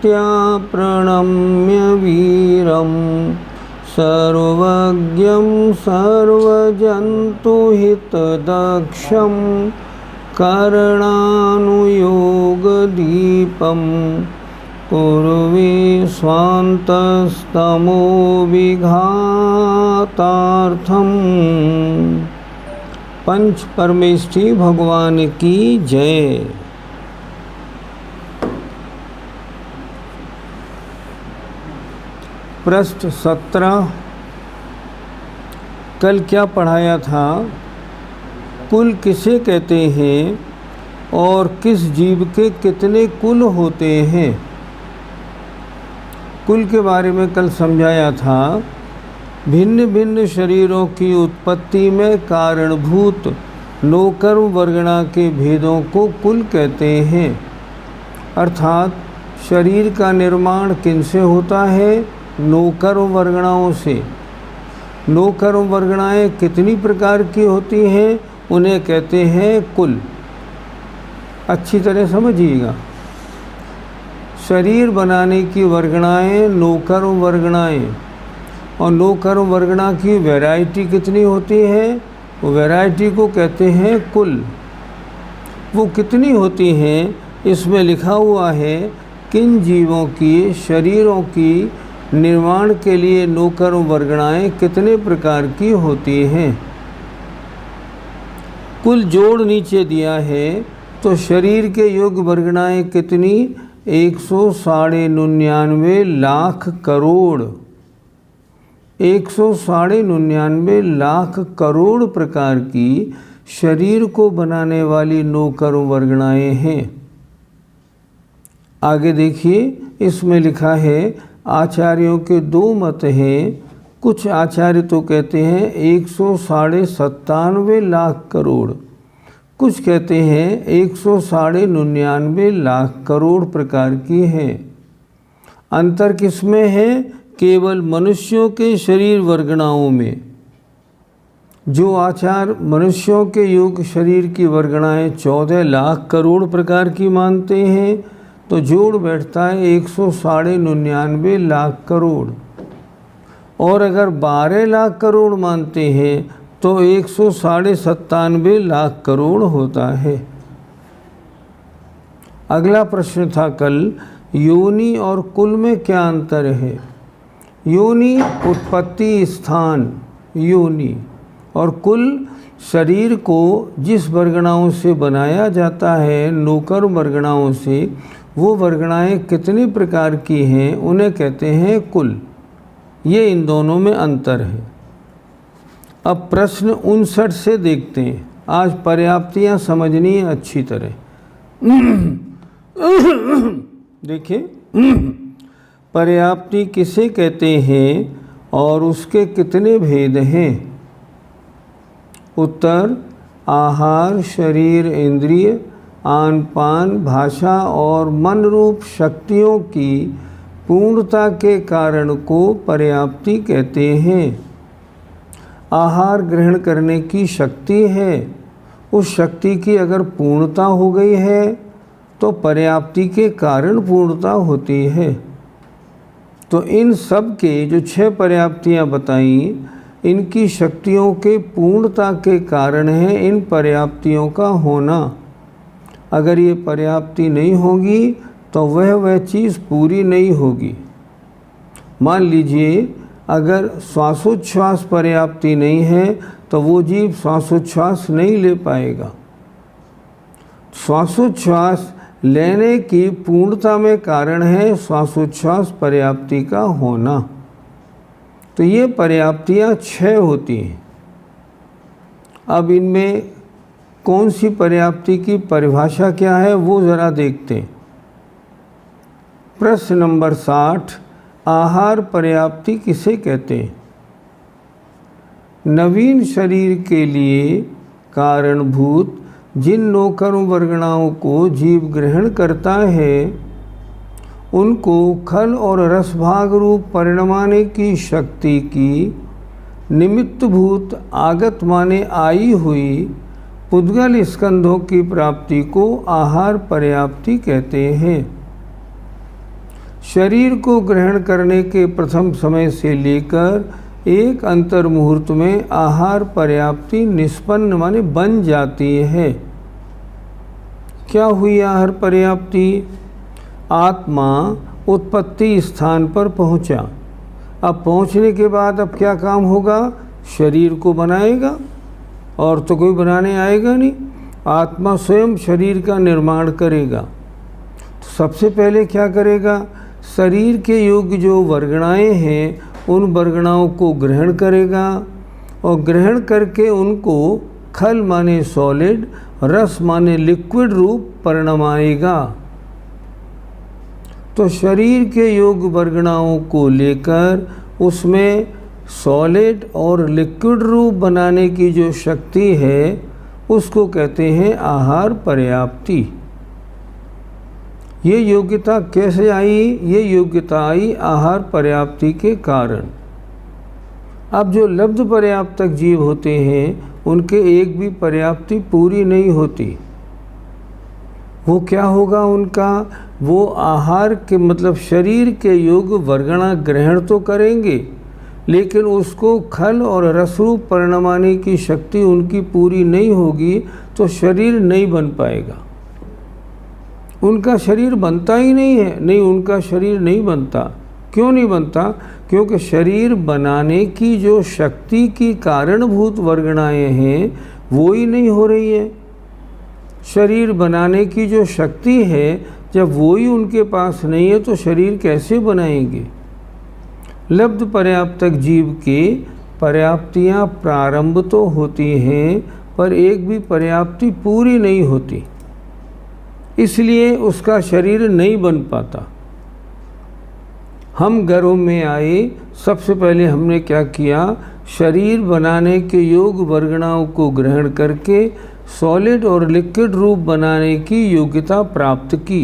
भक्त्या प्रणम्य वीरं सर्वज्ञं सर्वजन्तुहितदक्षं करणानुयोगदीपं कुर्वे स्वान्तस्तमो विघातार्थम्। पंच परमेष्ठी भगवान की जय। पृष्ठ 17। कल क्या पढ़ाया था? कुल किसे कहते हैं और किस जीव के कितने कुल होते हैं? कुल के बारे में कल समझाया था। भिन्न भिन्न शरीरों की उत्पत्ति में कारणभूत नोकर्म वर्गणा के भेदों को कुल कहते हैं। अर्थात शरीर का निर्माण किनसे होता है? नोकर्म वर्गणाओं से। नोकर्म वर्गणाएँ कितनी प्रकार की होती हैं? उन्हें कहते हैं कुल। अच्छी तरह समझिएगा। शरीर बनाने की वर्गणाएँ नोकर्म वर्गणाएँ, और नोकर्म वर्गणा की वैरायटी कितनी होती है? वो वैरायटी को कहते हैं कुल। वो कितनी होती हैं इसमें लिखा हुआ है। किन जीवों की शरीरों की निर्माण के लिए नोकर्म वर्गणाएँ कितने प्रकार की होती हैं। कुल जोड़ नीचे दिया है। तो शरीर के योग वर्गणाएँ कितनी? 199 लाख करोड़। 199 लाख करोड़ प्रकार की शरीर को बनाने वाली नोकर्म वर्गणाएँ हैं। आगे देखिए, इसमें लिखा है आचार्यों के दो मत हैं। कुछ आचार्य तो कहते हैं 197 लाख करोड़, कुछ कहते हैं 199 लाख करोड़ प्रकार की है। अंतर किसमें है? केवल मनुष्यों के शरीर वर्गणाओं में। जो आचार्य मनुष्यों के योग शरीर की वर्गणाएँ 14 लाख करोड़ प्रकार की मानते हैं, तो जोड़ बैठता है 199 लाख करोड़। और अगर 12 लाख करोड़ मानते हैं तो 197 लाख करोड़ होता है। अगला प्रश्न था कल, योनि और कुल में क्या अंतर है? योनि उत्पत्ति स्थान योनि, और कुल शरीर को जिस वर्गणाओं से बनाया जाता है नोकर्म वर्गणाओं से, वो वर्गणाएँ कितनी प्रकार की हैं उन्हें कहते हैं कुल। ये इन दोनों में अंतर है। अब प्रश्न 59 से देखते हैं। आज पर्याप्तियाँ समझनी है अच्छी तरह। देखिए, पर्याप्ति किसे कहते हैं और उसके कितने भेद हैं? उत्तर, आहार, शरीर, इंद्रिय, आन पान, भाषा और मन रूप शक्तियों की पूर्णता के कारण को पर्याप्ति कहते हैं। आहार ग्रहण करने की शक्ति है, उस शक्ति की अगर पूर्णता हो गई है तो पर्याप्ति के कारण पूर्णता होती है। तो इन सब के जो 6 पर्याप्तियाँ बताई, इनकी शक्तियों के पूर्णता के कारण है इन पर्याप्तियों का होना। अगर ये पर्याप्ति नहीं होगी तो वह चीज़ पूरी नहीं होगी। मान लीजिए अगर श्वासोच्छ्वास पर्याप्ति नहीं है तो वो जीव श्वासोच्छ्वास नहीं ले पाएगा। श्वासोच्छ्वास लेने की पूर्णता में कारण है श्वासोच्छ्वास पर्याप्ति का होना। तो ये पर्याप्तियाँ 6 होती हैं। अब इनमें कौन सी पर्याप्ति की परिभाषा क्या है वो ज़रा देखते हैं। प्रश्न नंबर 60, आहार पर्याप्ति किसे कहते हैं? नवीन शरीर के लिए कारणभूत जिन नोकर्म वर्गणाओं को जीव ग्रहण करता है, उनको खल और रसभाग रूप परिणमाने की शक्ति की निमित्तभूत आगत माने आई हुई पुद्गल स्कंधों की प्राप्ति को आहार पर्याप्ति कहते हैं। शरीर को ग्रहण करने के प्रथम समय से लेकर एक अंतर मुहूर्त में आहार पर्याप्ति निष्पन्न माने बन जाती है। क्या हुई आहार पर्याप्ति? आत्मा उत्पत्ति स्थान पर पहुंचा। अब पहुंचने के बाद अब क्या काम होगा? शरीर को बनाएगा, और तो कोई बनाने आएगा नहीं। आत्मा स्वयं शरीर का निर्माण करेगा। तो सबसे पहले क्या करेगा? शरीर के योग्य जो वर्गणाएं हैं उन वर्गणाओं को ग्रहण करेगा, और ग्रहण करके उनको खल माने सॉलिड, रस माने लिक्विड रूप परिणमाएगा। तो शरीर के योग्य वर्गणाओं को लेकर उसमें सॉलिड और लिक्विड रूप बनाने की जो शक्ति है उसको कहते हैं आहार पर्याप्ति। ये योग्यता कैसे आई? ये योग्यता आई आहार पर्याप्ति के कारण। अब जो लब्ध पर्याप्तक जीव होते हैं उनके एक भी पर्याप्ति पूरी नहीं होती। वो क्या होगा उनका? वो आहार के मतलब शरीर के योग्य वर्गणा ग्रहण तो करेंगे, लेकिन उसको खल और रसरूप परिणमाने की शक्ति उनकी पूरी नहीं होगी, तो शरीर नहीं बन पाएगा। उनका शरीर बनता ही नहीं है। नहीं, उनका शरीर नहीं बनता। क्यों नहीं बनता? क्योंकि शरीर बनाने की जो शक्ति की कारणभूत वर्गणाएं हैं वो ही नहीं हो रही है। शरीर बनाने की जो शक्ति है जब वो ही उनके पास नहीं है तो शरीर कैसे बनाएंगे? लब्ध पर्याप्तक जीव के पर्याप्तियाँ प्रारंभ तो होती हैं पर एक भी पर्याप्ति पूरी नहीं होती, इसलिए उसका शरीर नहीं बन पाता। हम गर्भ में आए, सबसे पहले हमने क्या किया? शरीर बनाने के योग वर्गणाओं को ग्रहण करके सॉलिड और लिक्विड रूप बनाने की योग्यता प्राप्त की।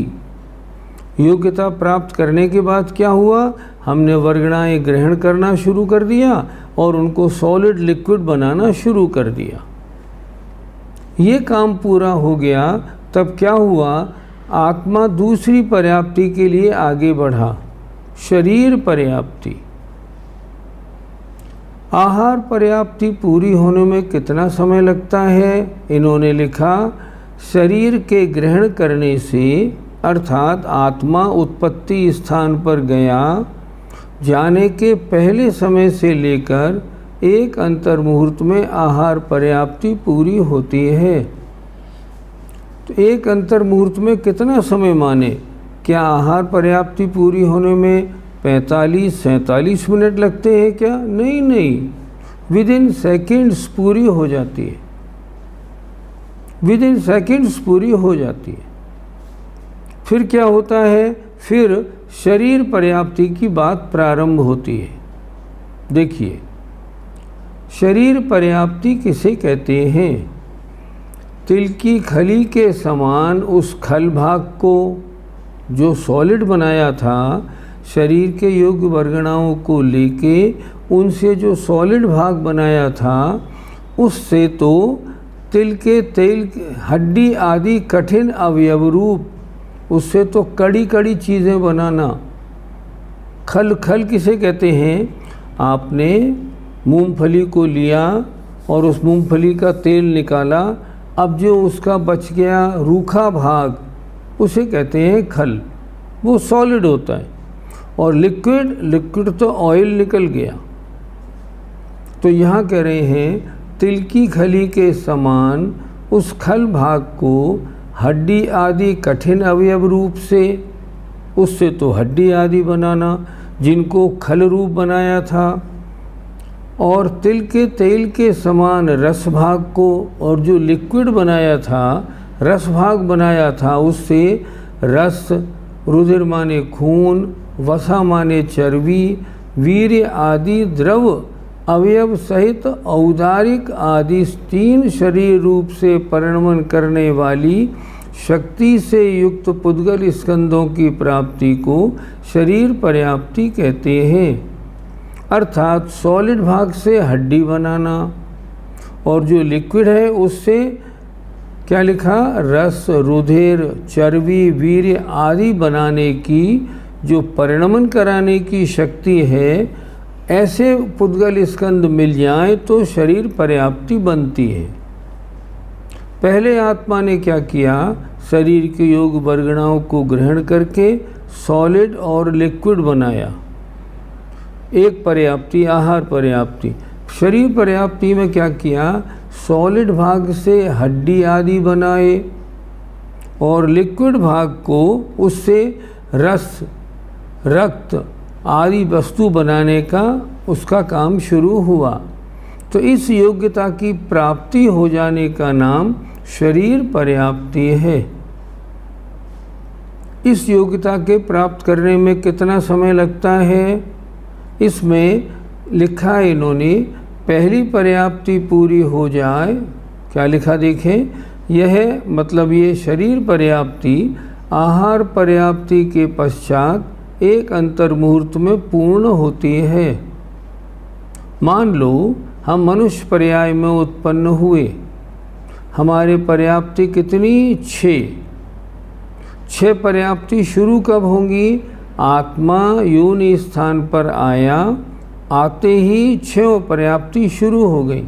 योग्यता प्राप्त करने के बाद क्या हुआ? हमने वर्गणाएं ग्रहण करना शुरू कर दिया और उनको सॉलिड लिक्विड बनाना शुरू कर दिया। ये काम पूरा हो गया, तब क्या हुआ? आत्मा दूसरी पर्याप्ति के लिए आगे बढ़ा, शरीर पर्याप्ति। आहार पर्याप्ति पूरी होने में कितना समय लगता है? इन्होंने लिखा, शरीर के ग्रहण करने से अर्थात आत्मा उत्पत्ति स्थान पर गया जाने के पहले समय से लेकर एक अंतर मुहूर्त में आहार पर्याप्ति पूरी होती है। तो एक अंतर मुहूर्त में कितना समय माने? क्या आहार पर्याप्ति पूरी होने में 45-47 मिनट लगते हैं क्या? नहीं नहीं, विद इन सेकेंड्स पूरी हो जाती है। विद इन सेकेंड्स पूरी हो जाती है। फिर क्या होता है? फिर शरीर पर्याप्ति की बात प्रारंभ होती है। देखिए, शरीर पर्याप्ति किसे कहते हैं? तिल की खली के समान उस खल भाग को जो सॉलिड बनाया था, शरीर के योग्य वर्गणाओं को लेके उनसे जो सॉलिड भाग बनाया था, उससे तो तिल के तेल, हड्डी आदि कठिन अवयव रूप, उससे तो कड़ी कड़ी चीज़ें बनाना। खल खल किसे कहते हैं? आपने मूंगफली को लिया और उस मूंगफली का तेल निकाला, अब जो उसका बच गया रूखा भाग उसे कहते हैं खल। वो सॉलिड होता है। और लिक्विड तो ऑयल निकल गया। तो यहाँ कह रहे हैं तिल की खली के समान उस खल भाग को हड्डी आदि कठिन अवयव रूप से, उससे तो हड्डी आदि बनाना जिनको खल रूप बनाया था, और तिल के तेल के समान रस भाग को, और जो लिक्विड बनाया था, रस भाग बनाया था, उससे रस, रुधिर माने खून, वसा माने चर्बी, वीर्य आदि द्रव अवयव सहित औदारिक आदि 3 शरीर रूप से परिणमन करने वाली शक्ति से युक्त पुद्गल स्कंदों की प्राप्ति को शरीर पर्याप्ति कहते हैं। अर्थात सॉलिड भाग से हड्डी बनाना, और जो लिक्विड है उससे क्या लिखा? रस, रुधिर, चर्बी, वीर्य आदि बनाने की जो परिणमन कराने की शक्ति है, ऐसे पुद्गल स्कंद मिल जाएं तो शरीर पर्याप्ति बनती है। पहले आत्मा ने क्या किया, शरीर के योग वर्गणाओं को ग्रहण करके सॉलिड और लिक्विड बनाया। एक पर्याप्ति, आहार पर्याप्ति। शरीर पर्याप्ति में क्या किया, सॉलिड भाग से हड्डी आदि बनाए और लिक्विड भाग को उससे रस, रक्त आदि वस्तु बनाने का उसका काम शुरू हुआ। तो इस योग्यता की प्राप्ति हो जाने का नाम शरीर पर्याप्ति है। इस योग्यता के प्राप्त करने में कितना समय लगता है, इसमें लिखा है इन्होंने, पहली पर्याप्ति पूरी हो जाए, क्या लिखा देखें, यह मतलब ये शरीर पर्याप्ति आहार पर्याप्ति के पश्चात एक अंतर मुहूर्त में पूर्ण होती है। मान लो हम मनुष्य पर्याय में उत्पन्न हुए, हमारे पर्याप्ति कितनी, 6 पर्याप्ति शुरू कब होंगी, आत्मा योनि स्थान पर आया, आते ही 6 पर्याप्ति शुरू हो गई।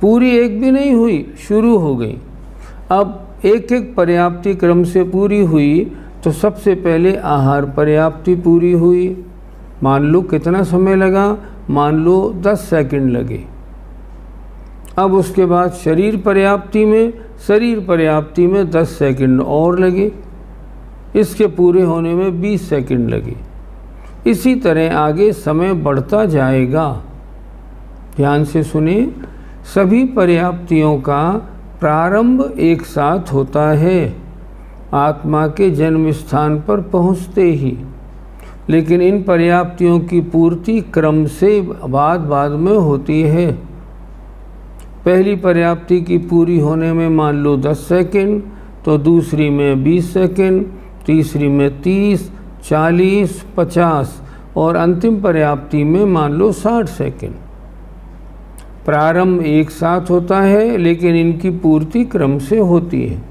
पूरी एक भी नहीं हुई, शुरू हो गई। अब एक एक पर्याप्ति क्रम से पूरी हुई तो सबसे पहले आहार पर्याप्ति पूरी हुई। मान लो कितना समय लगा, मान लो 10 सेकंड लगे। अब उसके बाद शरीर पर्याप्ति में 10 सेकंड और लगे, इसके पूरे होने में 20 सेकंड लगे। इसी तरह आगे समय बढ़ता जाएगा। ध्यान से सुने, सभी पर्याप्तियों का प्रारंभ एक साथ होता है आत्मा के जन्म स्थान पर पहुँचते ही, लेकिन इन पर्याप्तियों की पूर्ति क्रम से बाद में होती है। पहली पर्याप्ति की पूरी होने में मान लो 10 सेकंड, तो दूसरी में 20 सेकंड, तीसरी में 30, 40, 50 और अंतिम पर्याप्ति में मान लो 60 सेकंड। प्रारंभ एक साथ होता है लेकिन इनकी पूर्ति क्रम से होती है,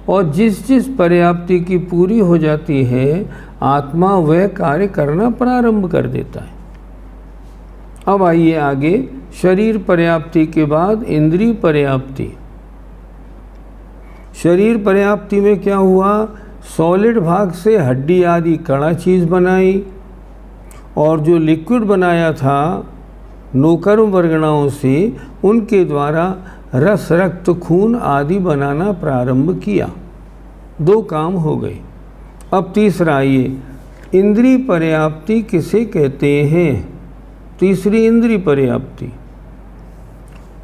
और जिस पर्याप्ति की पूरी हो जाती है आत्मा वह कार्य करना प्रारंभ कर देता है। अब आइए आगे, शरीर पर्याप्ति के बाद इंद्रिय पर्याप्ति। शरीर पर्याप्ति में क्या हुआ, सॉलिड भाग से हड्डी आदि कड़ा चीज़ बनाई, और जो लिक्विड बनाया था नोकर वर्गणाओं से, उनके द्वारा रस, रक्त, खून आदि बनाना प्रारंभ किया। 2 काम हो गए। अब तीसरा आइए, इंद्रिय पर्याप्ति किसे कहते हैं। तीसरी इंद्रिय पर्याप्ति,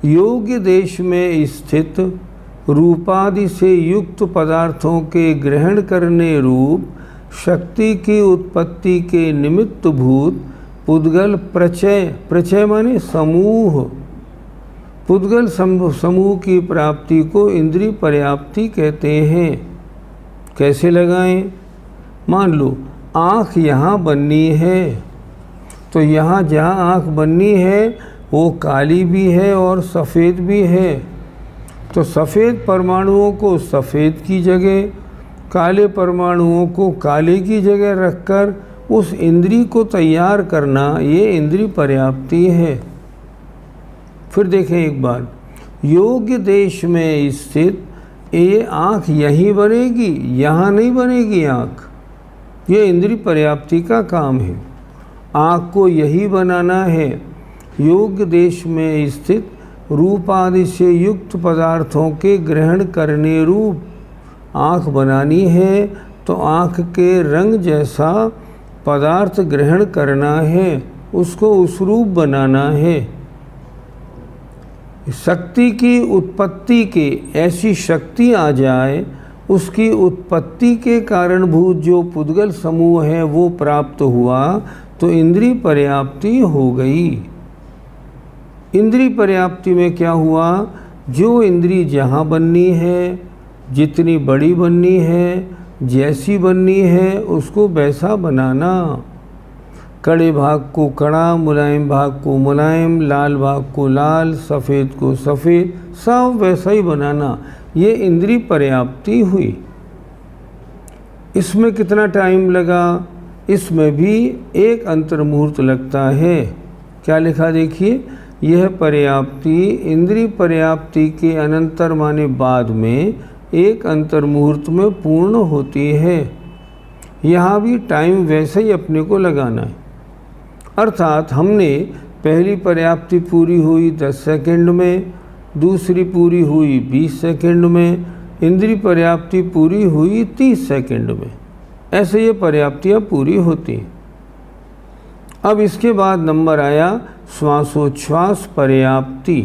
योग्य देश में स्थित रूपादि से युक्त पदार्थों के ग्रहण करने रूप शक्ति की उत्पत्ति के निमित्त भूत पुद्गल प्रचय माने समूह, पुद्गल समूह की प्राप्ति को इंद्रिय पर्याप्ति कहते हैं। कैसे लगाएं, मान लो आँख यहाँ बननी है, तो यहाँ जहाँ आँख बननी है वो काली भी है और सफ़ेद भी है, तो सफ़ेद परमाणुओं को सफ़ेद की जगह, काले परमाणुओं को काले की जगह रखकर उस इंद्रिय को तैयार करना, ये इंद्रिय पर्याप्ति है। फिर देखें एक बार, योग्य देश में स्थित ये आँख यहीं बनेगी, यहाँ नहीं बनेगी आँख, ये इंद्रिय पर्याप्ति का काम है। आँख को यही बनाना है। योग्य देश में स्थित रूप आदि से युक्त पदार्थों के ग्रहण करने रूप आँख बनानी है, तो आँख के रंग जैसा पदार्थ ग्रहण करना है, उसको उस रूप बनाना है। शक्ति की उत्पत्ति के, ऐसी शक्ति आ जाए, उसकी उत्पत्ति के कारणभूत जो पुद्गल समूह है वो प्राप्त हुआ, तो इंद्रिय पर्याप्ति हो गई। इंद्रिय पर्याप्ति में क्या हुआ, जो इंद्रिय जहाँ बननी है, जितनी बड़ी बननी है, जैसी बननी है, उसको वैसा बनाना। कड़े भाग को कड़ा, मुलायम भाग को मुलायम, लाल भाग को लाल, सफ़ेद को सफ़ेद, सब वैसा ही बनाना, ये इंद्रिय पर्याप्ति हुई। इसमें कितना टाइम लगा, इसमें भी एक अंतर्मुहूर्त लगता है। क्या लिखा देखिए, यह पर्याप्ति इंद्रिय पर्याप्ति के अनंतर माने बाद में एक अंतर्मुहूर्त में पूर्ण होती है। यहाँ भी टाइम वैसे ही अपने को लगाना है, अर्थात हमने पहली पर्याप्ति पूरी हुई 10 सेकंड में, दूसरी पूरी हुई 20 सेकंड में, इंद्रिय पर्याप्ति पूरी हुई 30 सेकंड में। ऐसे ये पर्याप्तियाँ पूरी होती हैं। अब इसके बाद नंबर आया श्वासोच्छ्वास पर्याप्ति।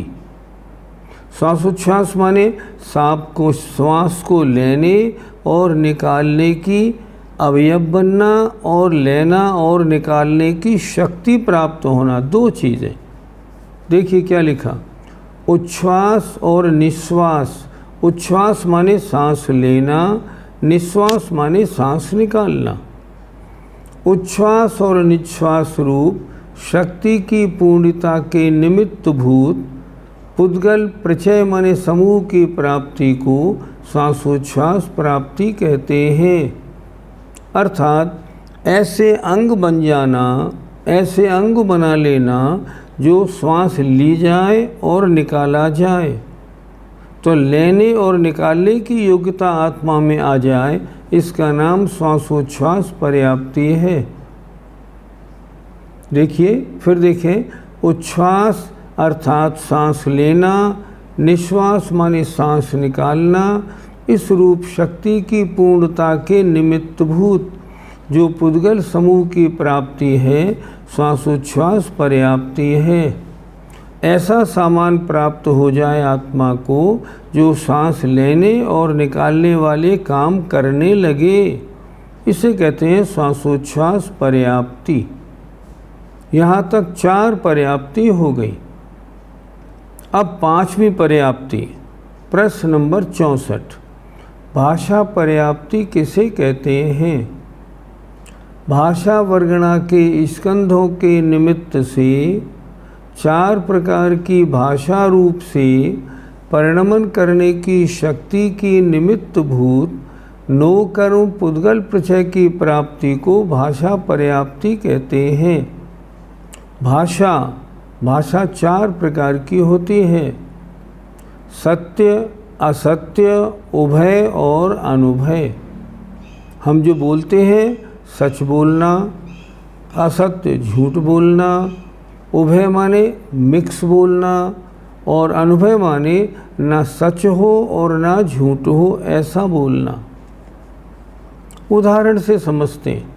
श्वासोच्छ्वास माने सांप को श्वास को लेने और निकालने की अवयव बनना और लेना और निकालने की शक्ति प्राप्त होना, दो चीज़ें। देखिए क्या लिखा, उच्छ्वास और निश्वास। उच्छ्वास माने सांस लेना, निश्वास माने सांस निकालना। उच्छ्वास और निश्वास रूप शक्ति की पूर्णता के निमित्त भूत पुद्गल प्रचय माने समूह की प्राप्ति को श्वासोच्छ्वास प्राप्ति कहते हैं। अर्थात ऐसे अंग बन जाना, ऐसे अंग बना लेना जो श्वास ली जाए और निकाला जाए, तो लेने और निकालने की योग्यता आत्मा में आ जाए, इसका नाम श्वासोच्छ्वास पर्याप्ति है। देखिए फिर देखें, उच्छ्वास अर्थात सांस लेना, निश्वास माने सांस निकालना, इस रूप शक्ति की पूर्णता के निमित्तभूत जो पुद्गल समूह की प्राप्ति है, श्वासोच्छ्वास पर्याप्ति है। ऐसा सामान प्राप्त हो जाए आत्मा को जो सांस लेने और निकालने वाले काम करने लगे, इसे कहते हैं श्वासोच्छ्वास पर्याप्ति। यहाँ तक 4 पर्याप्ति हो गई। अब 5वीं पर्याप्ति, प्रश्न नंबर 64, भाषा पर्याप्ति किसे कहते हैं? भाषा वर्गणा के स्कंधों के निमित्त से 4 प्रकार की भाषा रूप से परिणमन करने की शक्ति की निमित्त भूत 9 कर्म पुद्गल प्रचय की प्राप्ति को भाषा पर्याप्ति कहते हैं। भाषा 4 प्रकार की होती है, सत्य, असत्य, उभय और अनुभय। हम जो बोलते हैं सच बोलना, असत्य झूठ बोलना, उभय माने मिक्स बोलना और अनुभय माने ना सच हो और ना झूठ हो ऐसा बोलना। उदाहरण से समझते हैं।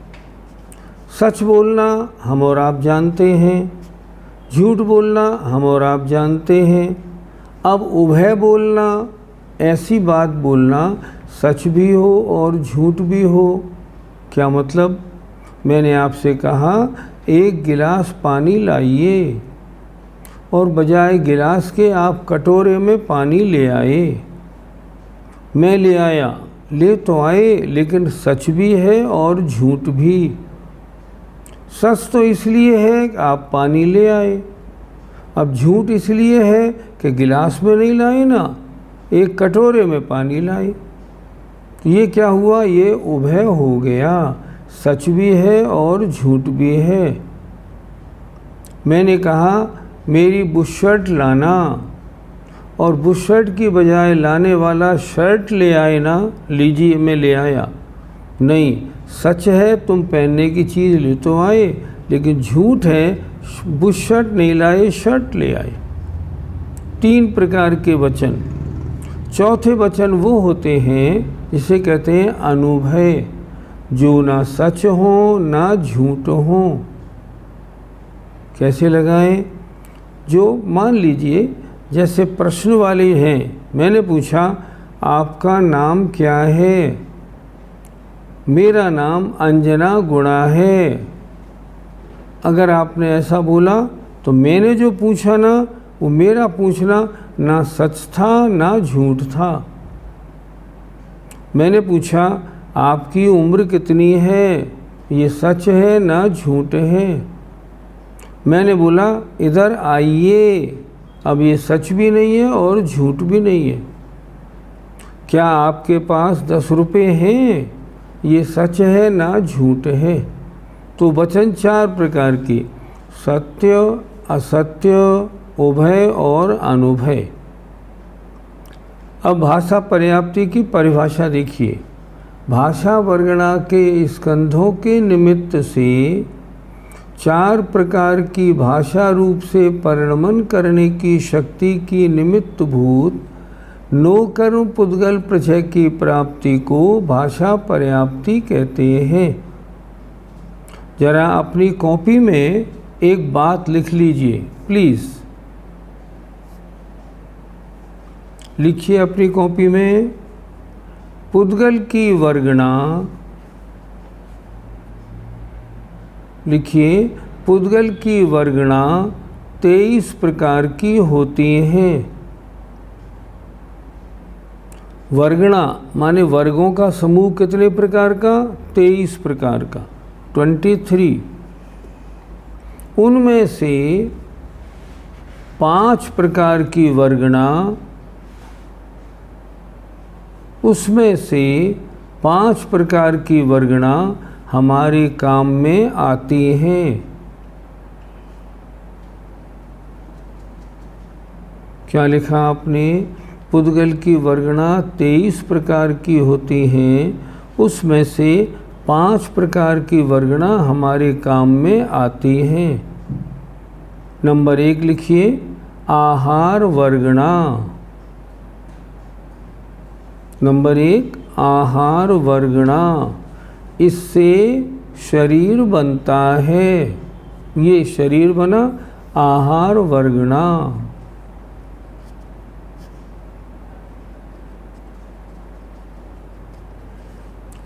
सच बोलना हम और आप जानते हैं, झूठ बोलना हम और आप जानते हैं। अब उभय बोलना, ऐसी बात बोलना सच भी हो और झूठ भी हो। क्या मतलब? मैंने आपसे कहा 1 गिलास पानी लाइए और बजाय गिलास के आप कटोरे में पानी ले आए। मैं ले आया, ले तो आए, लेकिन सच भी है और झूठ भी। सच तो इसलिए है कि आप पानी ले आए, अब झूठ इसलिए है कि गिलास में नहीं लाए ना, एक कटोरे में पानी लाए। ये क्या हुआ? ये उभय हो गया, सच भी है और झूठ भी है। मैंने कहा मेरी बुशर्ट लाना, और बुशर्ट की बजाय लाने वाला शर्ट ले आए ना, लीजिए मैं ले आया। नहीं, सच है तुम पहनने की चीज़ ले तो आए, लेकिन झूठ है बुशर्ट नहीं लाए, शर्ट ले आए। 3 प्रकार के वचन। चौथे वचन वो होते हैं जिसे कहते हैं अनुभय, जो ना सच हो ना झूठ हो। कैसे लगाएं? जो मान लीजिए जैसे प्रश्न वाले हैं, मैंने पूछा आपका नाम क्या है? मेरा नाम अंजना गुणा है। अगर आपने ऐसा बोला तो मैंने जो पूछा ना, वो मेरा पूछना ना सच था ना झूठ था। मैंने पूछा आपकी उम्र कितनी है? ये सच है ना झूठ है? मैंने बोला इधर आइए, अब ये सच भी नहीं है और झूठ भी नहीं है। क्या आपके पास 10 रुपये हैं? ये सच है ना झूठ है? तो वचन 4 प्रकार के: सत्य, असत्य, उभय और अनुभय। अब भाषा पर्याप्ति की परिभाषा देखिए। भाषा वर्गणा के स्कंधों के निमित्त से 4 प्रकार की भाषा रूप से परिणमन करने की शक्ति की निमित्तभूत नोकर्म पुद्गल प्रचय की प्राप्ति को भाषा पर्याप्ति कहते हैं। जरा अपनी कॉपी में एक बात लिख लीजिए प्लीज़। लिखिए अपनी कॉपी में, पुद्गल की वर्गणा, लिखिए पुद्गल की वर्गणा 23 प्रकार की होती हैं। वर्गणा माने वर्गों का समूह कितने प्रकार का? 23 प्रकार का, 23। उनमें से 5 प्रकार की वर्गणा, उसमें से 5 प्रकार की वर्गणा हमारे काम में आती हैं। क्या लिखा आपने? पुद्गल की वर्गणा 23 प्रकार की होती हैं, उसमें से 5 प्रकार की वर्गणा हमारे काम में आती हैं। नंबर 1 लिखिए, आहार वर्गणा। नंबर 1 आहार वर्गणा, इससे शरीर बनता है। ये शरीर बना, आहार वर्गणा।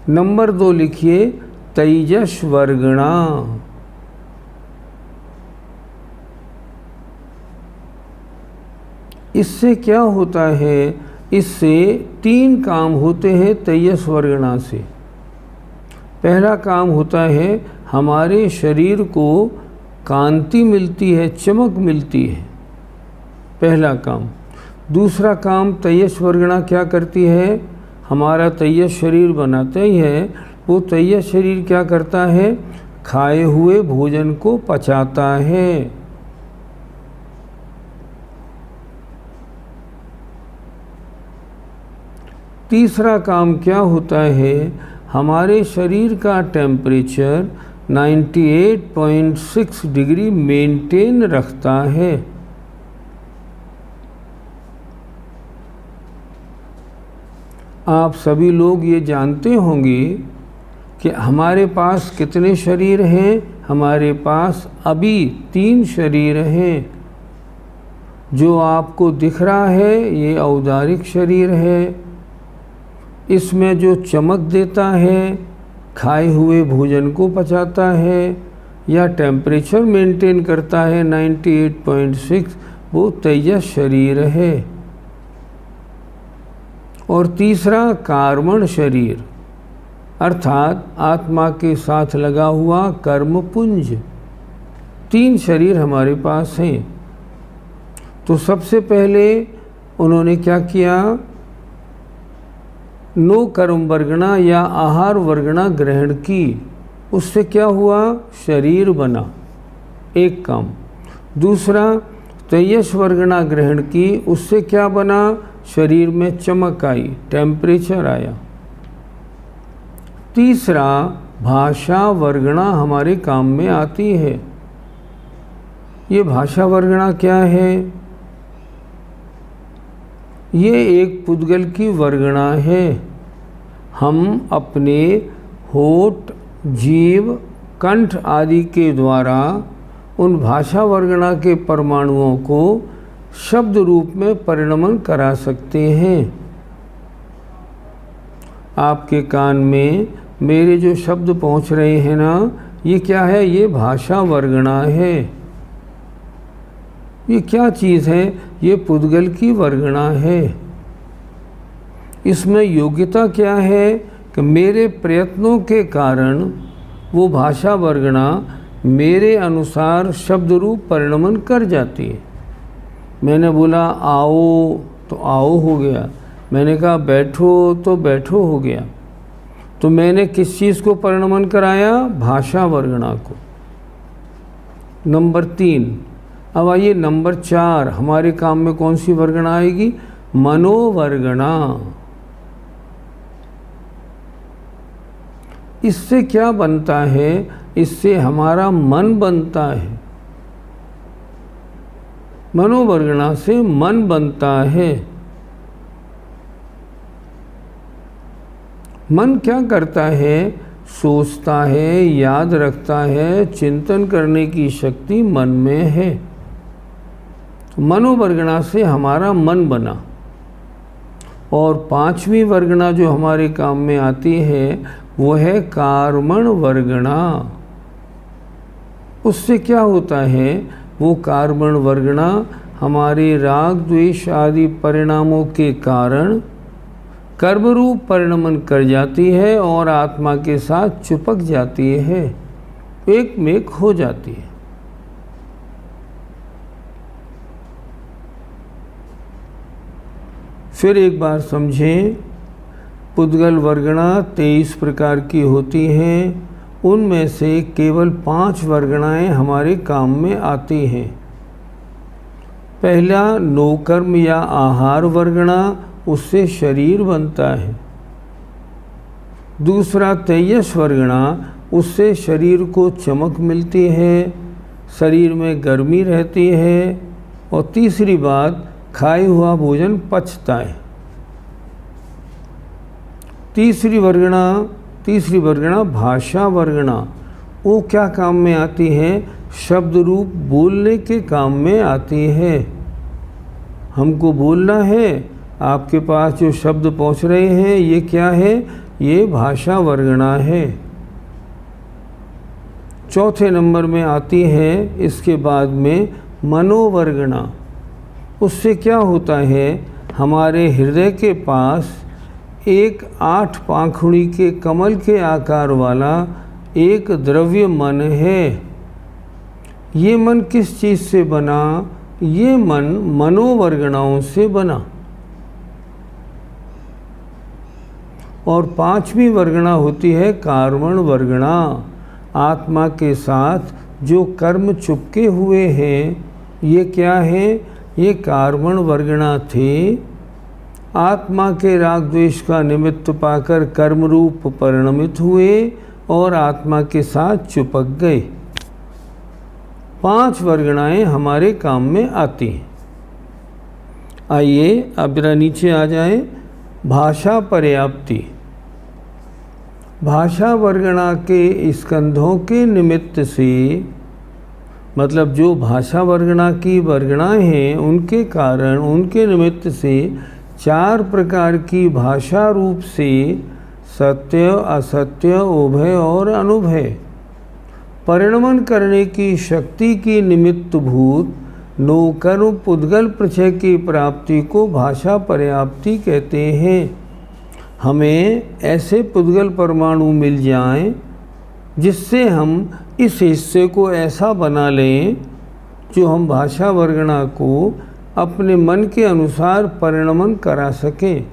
नंबर 2 लिखिए, तेजस वर्गणा। इससे क्या होता है? इससे 3 काम होते हैं तेजस वर्गणा से। पहला काम होता है हमारे शरीर को कांति मिलती है, चमक मिलती है, पहला काम। दूसरा काम तेजस वर्गणा क्या करती है? हमारा तेजस शरीर बनाता ही है, वो तेजस शरीर क्या करता है? खाए हुए भोजन को पचाता है। तीसरा काम क्या होता है? हमारे शरीर का टेम्परेचर 98.6 डिग्री मेंटेन रखता है। आप सभी लोग ये जानते होंगे कि हमारे पास कितने शरीर हैं? हमारे पास अभी 3 शरीर हैं। जो आपको दिख रहा है ये औदारिक शरीर है। इसमें जो चमक देता है, खाए हुए भोजन को पचाता है या टेम्परेचर मेंटेन करता है 98.6, वो तेजस शरीर है। और तीसरा कार्मण शरीर, अर्थात आत्मा के साथ लगा हुआ कर्मपुंज। 3 शरीर हमारे पास हैं। तो सबसे पहले उन्होंने क्या किया? नो कर्म वर्गणा या आहार वर्गणा ग्रहण की। उससे क्या हुआ? शरीर बना, एक काम। दूसरा तेजस वर्गणा ग्रहण की, उससे क्या बना? शरीर में चमक आई, टेम्परेचर आया। तीसरा भाषा वर्गणा हमारे काम में आती है। ये भाषा वर्गणा क्या है? ये एक पुद्गल की वर्गणा है। हम अपने होठ, जीभ, कंठ आदि के द्वारा उन भाषा वर्गणा के परमाणुओं को शब्द रूप में परिणमन करा सकते हैं। आपके कान में मेरे जो शब्द पहुंच रहे हैं ना, ये क्या है? ये भाषा वर्गणा है। ये क्या चीज़ है? ये पुद्गल की वर्गणा है। इसमें योग्यता क्या है कि मेरे प्रयत्नों के कारण वो भाषा वर्गणा मेरे अनुसार शब्द रूप परिणमन कर जाती है। मैंने बोला आओ तो आओ हो गया, मैंने कहा बैठो तो बैठो हो गया। तो मैंने किस चीज़ को परिणमन कराया? भाषा वर्गणा को। नंबर 3। अब आइए नंबर 4, हमारे काम में कौन सी वर्गणा आएगी? मनोवर्गणा। इससे क्या बनता है? इससे हमारा मन बनता है। मनोवर्गणा से मन बनता है। मन क्या करता है? सोचता है, याद रखता है, चिंतन करने की शक्ति मन में है। मनोवर्गणा से हमारा मन बना। और 5वीं वर्गणा जो हमारे काम में आती है वो है कार्मण वर्गणा। उससे क्या होता है? वो कार्मण वर्गणा हमारे राग द्वेष आदि परिणामों के कारण कर्म रूप परिणमन कर जाती है और आत्मा के साथ चिपक जाती है, एक मेक हो जाती है। फिर एक बार समझें, पुद्गल वर्गणा 23 प्रकार की होती हैं। उनमें से केवल 5 वर्गणाएं हमारे काम में आती हैं। पहला नोकर्म या आहार वर्गणा, उससे शरीर बनता है। दूसरा तेजस वर्गणा, उससे शरीर को चमक मिलती है, शरीर में गर्मी रहती है। और तीसरी बात, खाए हुआ भोजन पचता है। तीसरी वर्गणा भाषा वर्गणा। वो क्या काम में आती है? शब्द रूप बोलने के काम में आती है। हमको बोलना है, आपके पास जो शब्द पहुंच रहे हैं ये क्या है? ये भाषा वर्गणा है। चौथे नंबर में आती है इसके बाद में मनोवर्गणा। उससे क्या होता है? हमारे हृदय के पास एक 8 पाखुड़ी के कमल के आकार वाला एक द्रव्य मन है। ये मन किस चीज़ से बना? ये मन मनोवर्गणाओं से बना। और 5वीं वर्गणा होती है कार्मण वर्गणा। आत्मा के साथ जो कर्म चुपके हुए हैं ये क्या है? ये कार्मण वर्गणा थे। आत्मा के राग द्वेष का निमित्त पाकर कर्म रूप परिणमित हुए और आत्मा के साथ चिपक गए। 5 वर्गणाएं हमारे काम में आती हैं। आइए अब जरा नीचे आ जाएं। भाषा पर्याप्ति। भाषा वर्गणा के स्कंधों के निमित्त से, मतलब जो भाषा वर्गणा की वर्गणाएं हैं उनके कारण, उनके निमित्त से 4 प्रकार की भाषा रूप से सत्य, असत्य, उभय और अनुभय परिणमन करने की शक्ति की निमित्त भूत नोकर्म पुद्गल प्रचय की प्राप्ति को भाषा पर्याप्ति कहते हैं। हमें ऐसे पुद्गल परमाणु मिल जाएं जिससे हम इस हिस्से को ऐसा बना लें जो हम भाषा वर्गणा को अपने मन के अनुसार परिणमन करा सकें।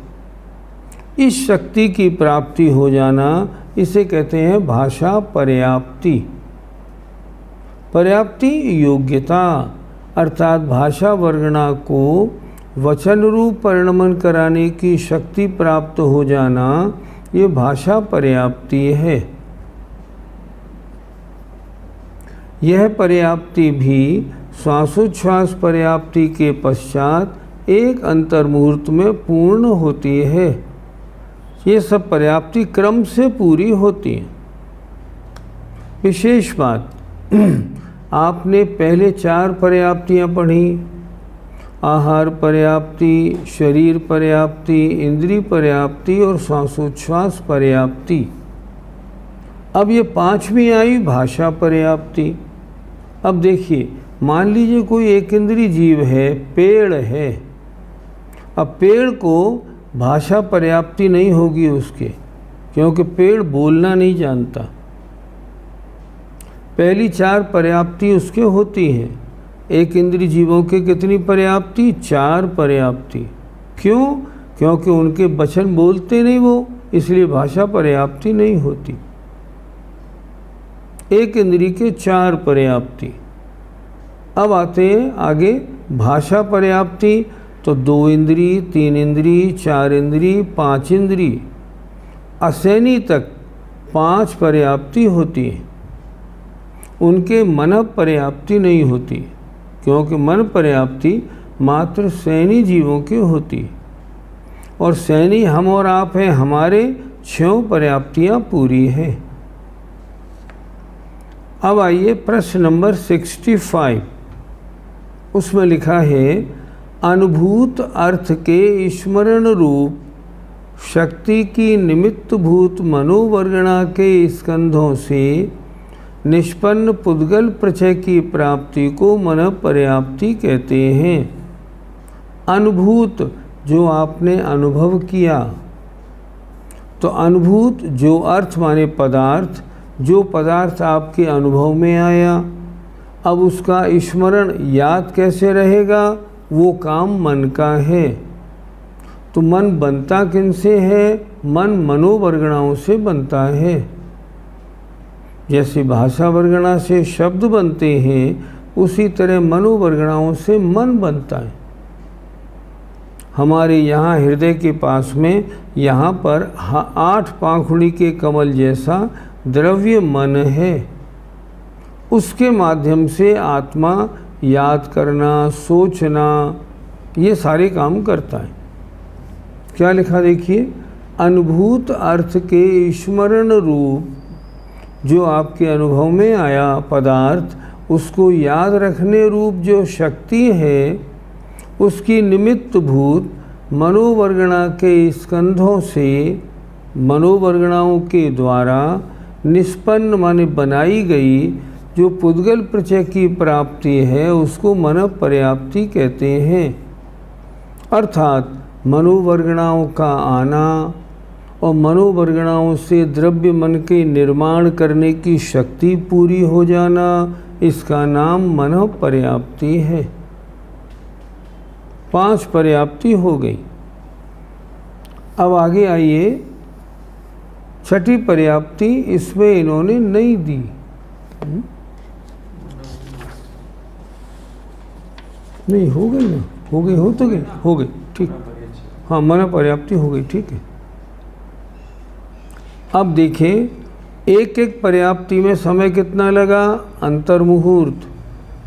इस शक्ति की प्राप्ति हो जाना, इसे कहते हैं भाषा पर्याप्ति। पर्याप्ति योग्यता, अर्थात भाषा वर्गणा को वचन रूप परिणमन कराने की शक्ति प्राप्त हो जाना, ये भाषा पर्याप्ति है। यह पर्याप्ति भी श्वासोच्छ्वास पर्याप्ति के पश्चात एक अंतर्मुहूर्त में पूर्ण होती है। ये सब पर्याप्ति क्रम से पूरी होती है। विशेष बात, आपने पहले 4 पर्याप्तियाँ पढ़ी, आहार पर्याप्ति, शरीर पर्याप्ति, इंद्रिय पर्याप्ति और श्वासोच्छ्वास पर्याप्ति। अब ये 5वीं आई भाषा पर्याप्ति। अब देखिए, मान लीजिए कोई एक इंद्रिय जीव है, पेड़ है। अब पेड़ को भाषा पर्याप्ति नहीं होगी उसके, क्योंकि पेड़ बोलना नहीं जानता। पहली 4 पर्याप्ति उसके होती हैं। एक इंद्रिय जीवों के कितनी पर्याप्ति? 4 पर्याप्ति। क्यों? क्योंकि उनके वचन बोलते नहीं वो, इसलिए भाषा पर्याप्ति नहीं होती। एक इंद्री के 4 पर्याप्ति। अब आते हैं आगे भाषा पर्याप्ति। तो 2 इंद्री, 3 इंद्री, 4 इंद्री, 5 इंद्री, असैनी तक 5 पर्याप्ति होती है। उनके मन पर्याप्ति नहीं होती, क्योंकि मन पर्याप्ति मात्र सैनी जीवों की होती है, और सैनी हम और आप हैं, हमारे 6 पर्याप्तियाँ पूरी हैं। अब आइए प्रश्न नंबर 65। उसमें लिखा है, अनुभूत अर्थ के स्मरण रूप शक्ति की निमित्तभूत मनोवर्गणा के स्कंधों से निष्पन्न पुद्गल प्रचय की प्राप्ति को मन पर्याप्ति कहते हैं। अनुभूत, जो आपने अनुभव किया। तो अनुभूत जो अर्थ माने पदार्थ, जो पदार्थ आपके अनुभव में आया, अब उसका स्मरण याद कैसे रहेगा, वो काम मन का है। तो मन बनता किनसे है? मन मनोवर्गणाओं से बनता है। जैसे भाषा वर्गणा से शब्द बनते हैं, उसी तरह मनोवर्गणाओं से मन बनता है। हमारे यहाँ हृदय के पास में यहाँ पर 8 पाखुड़ी के कमल जैसा द्रव्य मन है। उसके माध्यम से आत्मा याद करना, सोचना, ये सारे काम करता है। क्या लिखा देखिए, अनुभूत अर्थ के स्मरण रूप जो आपके अनुभव में आया पदार्थ, उसको याद रखने रूप जो शक्ति है, उसकी निमित्त भूत मनोवर्गणा के स्कंधों से, मनोवर्गणाओं के द्वारा निष्पन्न माने बनाई गई जो पुद्गल प्रचय की प्राप्ति है, उसको मन पर्याप्ति कहते हैं। अर्थात मनोवर्गणाओं का आना और मनोवर्गणाओं से द्रव्य मन के निर्माण करने की शक्ति पूरी हो जाना, इसका नाम मन पर्याप्ति है। 5 पर्याप्ति हो गई। अब आगे आइए, छठी पर्याप्ति इसमें इन्होंने नहीं दी। नहीं हो गई ना, हो गई, हो तो गई, हो गई, ठीक। हाँ, मन पर्याप्ति हो गई, ठीक है। अब देखें, एक एक पर्याप्ति में समय कितना लगा? अंतर्मुहूर्त।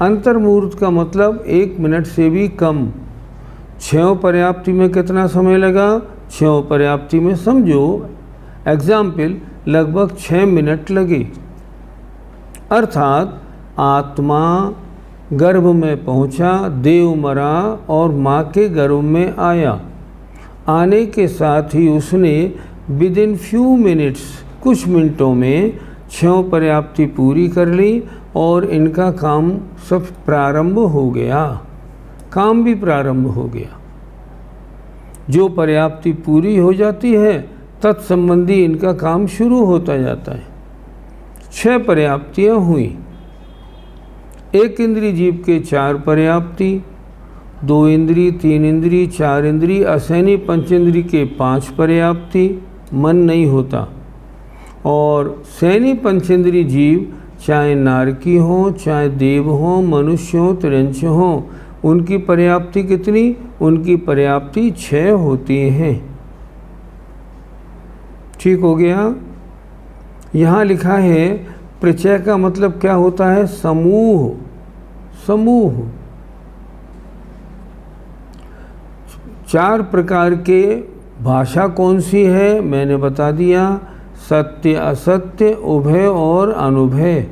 अंतर्मुहूर्त का मतलब 1 मिनट से भी कम। 6 पर्याप्ति में कितना समय लगा? 6 पर्याप्ति में समझो एग्जाम्पल लगभग 6 मिनट लगे। अर्थात आत्मा गर्भ में पहुंचा, देव मरा और माँ के गर्भ में आया। आने के साथ ही उसने विद इन फ्यू मिनट्स, कुछ मिनटों में 6 पर्याप्ति पूरी कर ली और इनका काम सब प्रारंभ हो गया। काम भी प्रारंभ हो गया। जो पर्याप्ति पूरी हो जाती है, तत्संबंधी इनका काम शुरू होता जाता है। 6 पर्याप्तियाँ हुई। एक इंद्री जीव के 4 पर्याप्ति, 2 इंद्री, 3 इंद्री, 4 इंद्री, असैनी पंचेंद्री के 5 पर्याप्ति, मन नहीं होता। और सैनी पंचेंद्री जीव चाहे नारकी हो, चाहे देव हो, मनुष्य हो, तिरंच हो, उनकी पर्याप्ति कितनी? उनकी पर्याप्ति 6 होती हैं। ठीक हो गया। यहाँ लिखा है प्रचय का मतलब क्या होता है? समूह। समूह 4 प्रकार के भाषा कौन सी है मैंने बता दिया, सत्य, असत्य, उभय और अनुभय।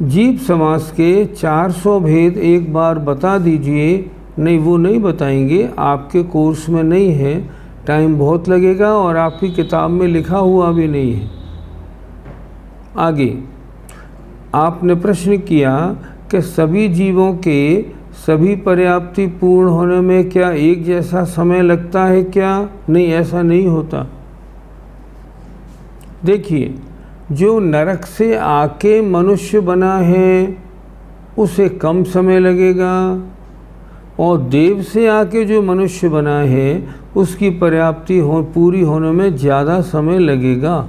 जीव समास के 400 भेद एक बार बता दीजिए। नहीं, वो नहीं बताएंगे, आपके कोर्स में नहीं है, टाइम बहुत लगेगा और आपकी किताब में लिखा हुआ भी नहीं है। आगे आपने प्रश्न किया कि सभी जीवों के सभी पर्याप्ति पूर्ण होने में क्या एक जैसा समय लगता है क्या? नहीं, ऐसा नहीं होता। देखिए, जो नरक से आके मनुष्य बना है उसे कम समय लगेगा, और देव से आके जो मनुष्य बना है उसकी पर्याप्ति पूरी होने में ज़्यादा समय लगेगा।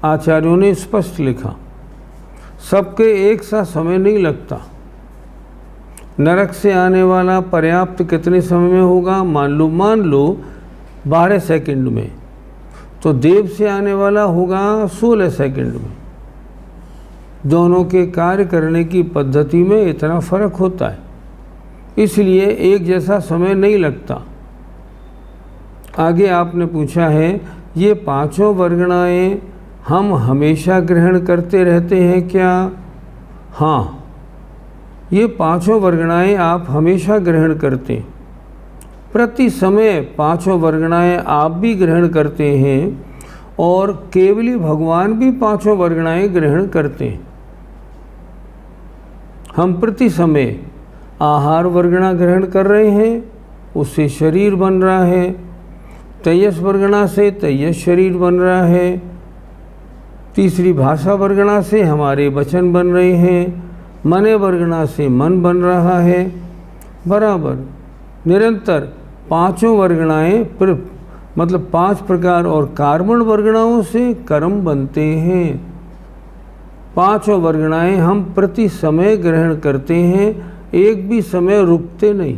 आचार्यों ने स्पष्ट लिखा, सबके एक सा समय नहीं लगता। नरक से आने वाला पर्याप्त कितने समय में होगा? मान लो 12 सेकंड में, तो देव से आने वाला होगा 16 सेकंड में। दोनों के कार्य करने की पद्धति में इतना फर्क होता है, इसलिए एक जैसा समय नहीं लगता। आगे आपने पूछा है, ये पांचों वर्गणाएं हम हमेशा ग्रहण करते रहते हैं क्या? हाँ, ये पांचों वर्गणाएं आप हमेशा ग्रहण करते हैं। प्रति समय पांचों वर्गणाएं आप भी ग्रहण करते हैं और केवली भगवान भी पांचों वर्गणाएं ग्रहण करते हैं। हम प्रति समय आहार वर्गणा ग्रहण कर रहे हैं, उससे शरीर बन रहा है। तेजस वर्गणा से तेजस शरीर बन रहा है। तीसरी भाषा वर्गणा से हमारे वचन बन रहे हैं। मने वर्गणा से मन बन रहा है। बराबर निरंतर पांचों वर्गणाएं मतलब 5 प्रकार और कार्बन वर्गणाओं से कर्म बनते हैं। पांचों वर्गणाएं हम प्रति समय ग्रहण करते हैं, एक भी समय रुकते नहीं।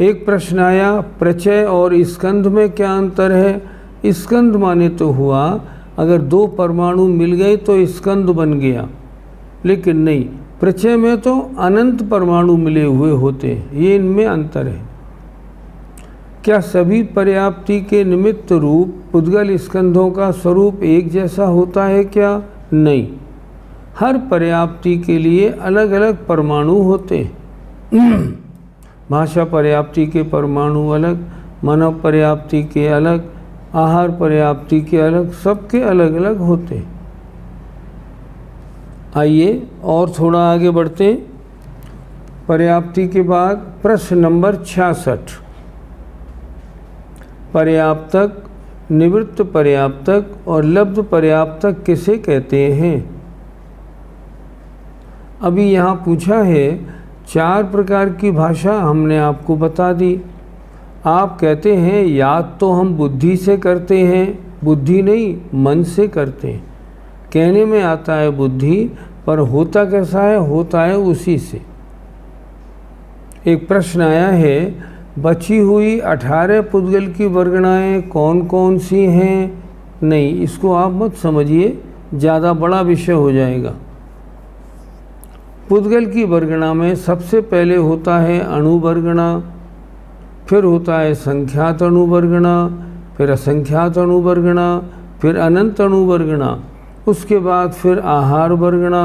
एक प्रश्न आया, प्रचय और स्कंध में क्या अंतर है? स्कंध माने तो हुआ अगर 2 परमाणु मिल गए तो स्कंध बन गया, लेकिन नहीं, प्रचय में तो अनंत परमाणु मिले हुए होते हैं, ये इनमें अंतर है। क्या सभी पर्याप्ति के निमित्त रूप पुद्गल स्कंधों का स्वरूप एक जैसा होता है क्या? नहीं, हर पर्याप्ति के लिए अलग अलग परमाणु होते हैं। भाषा पर्याप्ति के परमाणु अलग, मानव पर्याप्ति के अलग, आहार पर्याप्ति के अलग, सबके अलग अलग होते हैं। आइए और थोड़ा आगे बढ़ते हैं। पर्याप्ति के बाद प्रश्न नंबर 66, पर्याप्तक, निवृत्त पर्याप्तक और लब्ध पर्याप्तक किसे कहते हैं? अभी यहाँ पूछा है 4 प्रकार की भाषा हमने आपको बता दी। आप कहते हैं याद तो हम बुद्धि से करते हैं, बुद्धि नहीं मन से करते हैं। कहने में आता है बुद्धि, पर होता कैसा है? होता है उसी से। एक प्रश्न आया है, बची हुई 18 पुद्गल की वर्गणाएं कौन कौन सी हैं? नहीं, इसको आप मत समझिए, ज़्यादा बड़ा विषय हो जाएगा। पुद्गल की वर्गणा में सबसे पहले होता है अणुवर्गणा, फिर होता है संख्यात अणुवर्गणा, फिर असंख्यात अणुवर्गणा, फिर अनंत अणुवर्गणा, उसके बाद फिर आहार वर्गणा,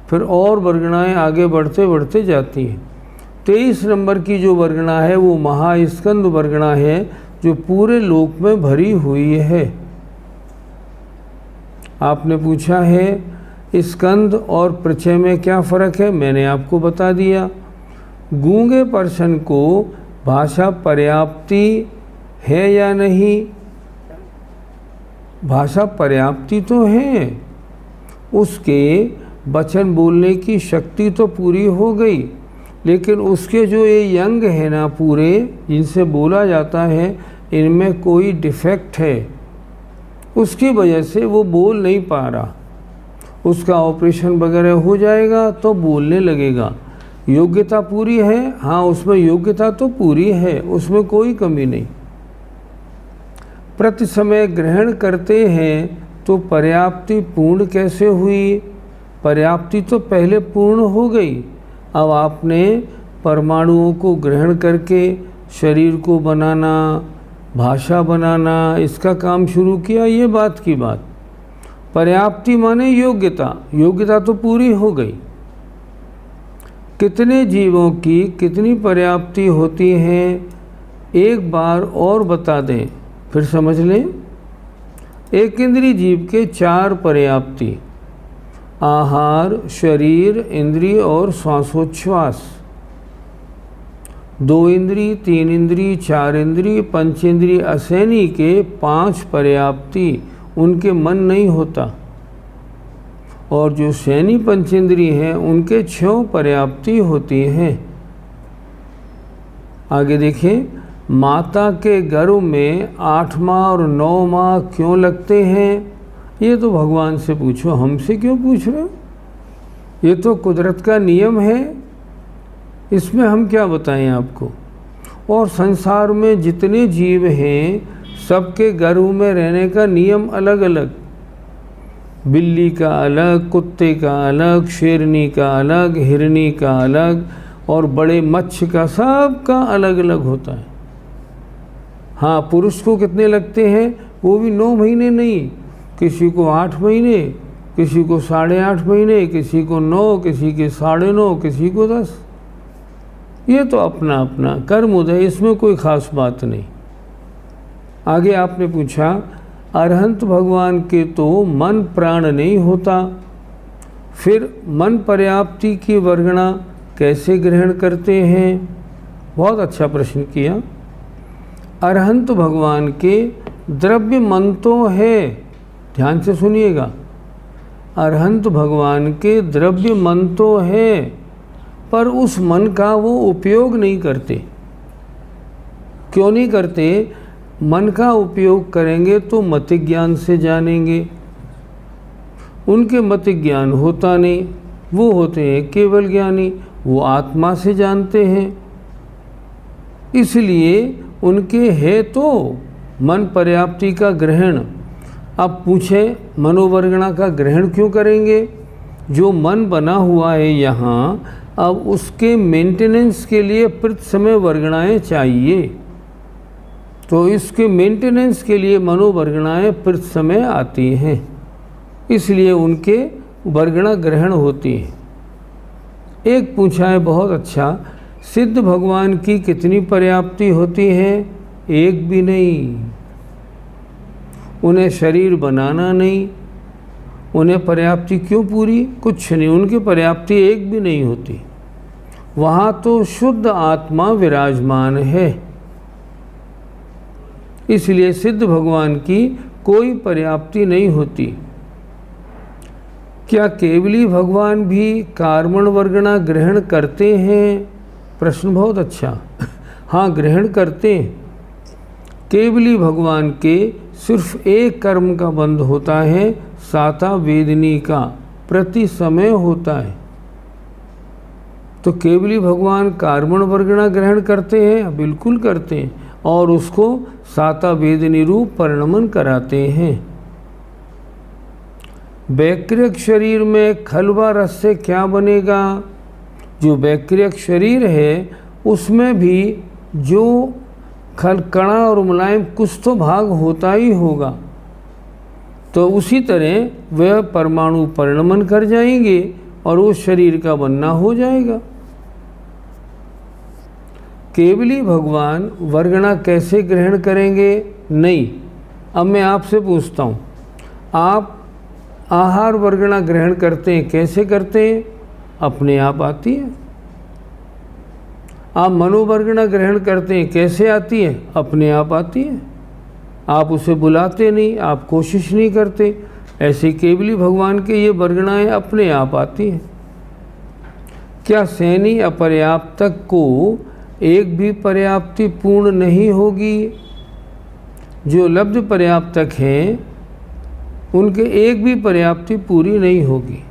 फिर और वर्गणाएं आगे बढ़ते बढ़ते जाती हैं। 23 नंबर की जो वर्गणा है वो महास्कंद वर्गणा है, जो पूरे लोक में भरी हुई है। आपने पूछा है स्कंद और प्रचय में क्या फ़र्क है? मैंने आपको बता दिया। गूंगे पर्सन को भाषा पर्याप्ति है या नहीं? भाषा पर्याप्ति तो है, उसके वचन बोलने की शक्ति तो पूरी हो गई, लेकिन उसके जो ये अंग है ना पूरे, जिनसे बोला जाता है, इनमें कोई डिफेक्ट है, उसकी वजह से वो बोल नहीं पा रहा। उसका ऑपरेशन वगैरह हो जाएगा तो बोलने लगेगा। योग्यता पूरी है, हाँ उसमें योग्यता तो पूरी है, उसमें कोई कमी नहीं। प्रति समय ग्रहण करते हैं तो पर्याप्ति पूर्ण कैसे हुई? पर्याप्ति तो पहले पूर्ण हो गई, अब आपने परमाणुओं को ग्रहण करके शरीर को बनाना, भाषा बनाना, इसका काम शुरू किया। ये बात की बात। पर्याप्ति माने योग्यता, योग्यता तो पूरी हो गई। कितने जीवों की कितनी पर्याप्ति होती है, एक बार और बता दें, फिर समझ लें। एक इंद्रिय जीव के 4 पर्याप्ति, आहार, शरीर, इंद्रिय और श्वासोच्छ्वास। 2 इंद्रिय, 3 इंद्रिय, 4 इंद्रिय, पंचेंद्रिय असैनी के 5 पर्याप्ति, उनके मन नहीं होता। और जो सैनी पंचेंद्रिय हैं उनके 6 पर्याप्ति होती हैं। आगे देखें, माता के गर्भ में 8 माह और 9 माह क्यों लगते हैं? ये तो भगवान से पूछो, हमसे क्यों पूछ रहे हो? ये तो कुदरत का नियम है, इसमें हम क्या बताएं आपको। और संसार में जितने जीव हैं सबके गर्भ में रहने का नियम अलग अलग। बिल्ली का अलग, कुत्ते का अलग, शेरनी का अलग, हिरनी का अलग, और बड़े मच्छ का, सबका अलग अलग होता है। हाँ, पुरुष को कितने लगते हैं? वो भी 9 महीने नहीं, किसी को 8 महीने, किसी को 8.5 महीने, किसी को 9, किसी के 9.5, किसी को 10। ये तो अपना अपना कर्म उदय, इसमें कोई ख़ास बात नहीं। आगे आपने पूछा, अरहंत भगवान के तो मन प्राण नहीं होता, फिर मन पर्याप्ति की वर्गणा कैसे ग्रहण करते हैं? बहुत अच्छा प्रश्न किया। अरहंत भगवान के द्रव्य मन तो है, ध्यान से सुनिएगा, अरहंत भगवान के द्रव्य मन तो है, पर उस मन का वो उपयोग नहीं करते। क्यों नहीं करते? मन का उपयोग करेंगे तो मति ज्ञान से जानेंगे, उनके मति ज्ञान होता नहीं, वो होते हैं केवल ज्ञानी, वो आत्मा से जानते हैं। इसलिए उनके है तो मन पर्याप्ति का ग्रहण। अब पूछे, मनोवर्गणा का ग्रहण क्यों करेंगे? जो मन बना हुआ है यहाँ, अब उसके मेंटेनेंस के लिए प्रति समय वर्गणाएँ चाहिए, तो इसके मेंटेनेंस के लिए मनोवर्गणाएँ प्रति समय आती हैं, इसलिए उनके वर्गणा ग्रहण होती है। एक पूछा है बहुत अच्छा, सिद्ध भगवान की कितनी पर्याप्ति होती है? एक भी नहीं। उन्हें शरीर बनाना नहीं, उन्हें पर्याप्ति क्यों पूरी? कुछ नहीं, उनकी पर्याप्ति एक भी नहीं होती। वहाँ तो शुद्ध आत्मा विराजमान है, इसलिए सिद्ध भगवान की कोई पर्याप्ति नहीं होती। क्या केवली भगवान भी कार्मण वर्गणा ग्रहण करते हैं? प्रश्न बहुत अच्छा। हाँ, ग्रहण करते हैं। केवली भगवान के सिर्फ एक कर्म का बंध होता है, साता वेदनी का प्रति समय होता है। तो केवली भगवान कार्मण वर्गणा ग्रहण करते हैं? बिल्कुल करते हैं, और उसको साता वेदनी रूप परिणमन कराते हैं। वैक्रियक शरीर में खलवा रस से क्या बनेगा? जो वैक्रियक शरीर है उसमें भी जो कणा और मुलायम कुछ तो भाग होता ही होगा, तो उसी तरह वह परमाणु परिणमन कर जाएंगे और उस शरीर का बनना हो जाएगा। केवली भगवान वर्गणा कैसे ग्रहण करेंगे? नहीं। अब मैं आपसे पूछता हूँ, आप आहार वर्गणा ग्रहण करते हैं, कैसे करते हैं? अपने आप आती है। आप मनोवर्गणा ग्रहण करते हैं, कैसे आती है? अपने आप आती है। आप उसे बुलाते नहीं, आप कोशिश नहीं करते। ऐसे केवली भगवान के ये वर्गणाएं अपने आप आती हैं। क्या सैनी अपर्याप्तक को एक भी पर्याप्ति पूर्ण नहीं होगी? जो लब्ध पर्याप्तक हैं उनके एक भी पर्याप्ति पूरी नहीं होगी।